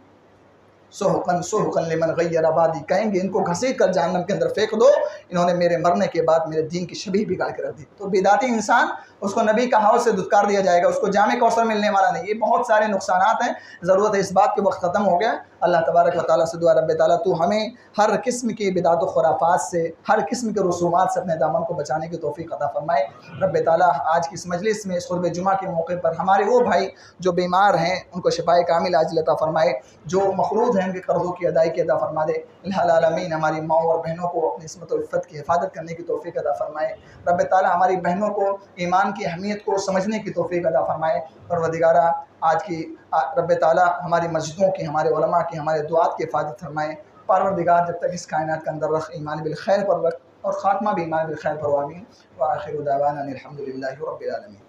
Speaker 1: سحقن سحقن لمن غیر آبادی، کہیں گے ان کو گھسیٹ کر جہنم کے اندر پھینک دو، انہوں نے میرے مرنے کے بعد میرے دین کی شبیہ بگاڑ کے رکھ دی۔ تو بدعتی انسان، اس کو نبی کا حوض سے دھتکار دیا جائے گا، اس کو جام کوثر ملنے والا نہیں۔ یہ بہت سارے نقصانات ہیں، ضرورت ہے اس بات کے وقت ختم ہو گیا۔ اللہ تبارک و تعالیٰ سے دعا رب تعالیٰ تو ہمیں ہر قسم کی بدعت و خرافات سے، ہر قسم کے رسومات سے اپنے دامن کو بچانے کی توفیق عطا فرمائے۔ رب تعالیٰ آج کی اس مجلس میں، اس خطبہ جمعہ کے موقع پر ہمارے وہ بھائی جو بیمار ہیں ان کو شفائے کامل عاجل عطا فرمائے، جو مقروض ہیں ان کے قرضوں کی ادائیگی عطا فرما دے۔ الہ العالمین ہماری ماں اور بہنوں کو اپنی عصمت و عفت کی حفاظت کرنے کی توفیق عطا فرمائے۔ رب تعالیٰ ہماری بہنوں کو ایمان کی اہمیت کو سمجھنے کی توفیق عطا فرمائے۔ پروردگارہ آج کی رب تعالیٰ ہماری مسجدوں کی، ہمارے علماء کی، ہمارے دعات کی حفاظت فرمائے۔ پروردگار جب تک اس کائنات کے اندر رکھ، ایمان بالخیر پر رکھ، اور خاتمہ بھی ایمان بالخیر پر، آمین۔ وآخر دعوانا الحمد للہ رب العالمین۔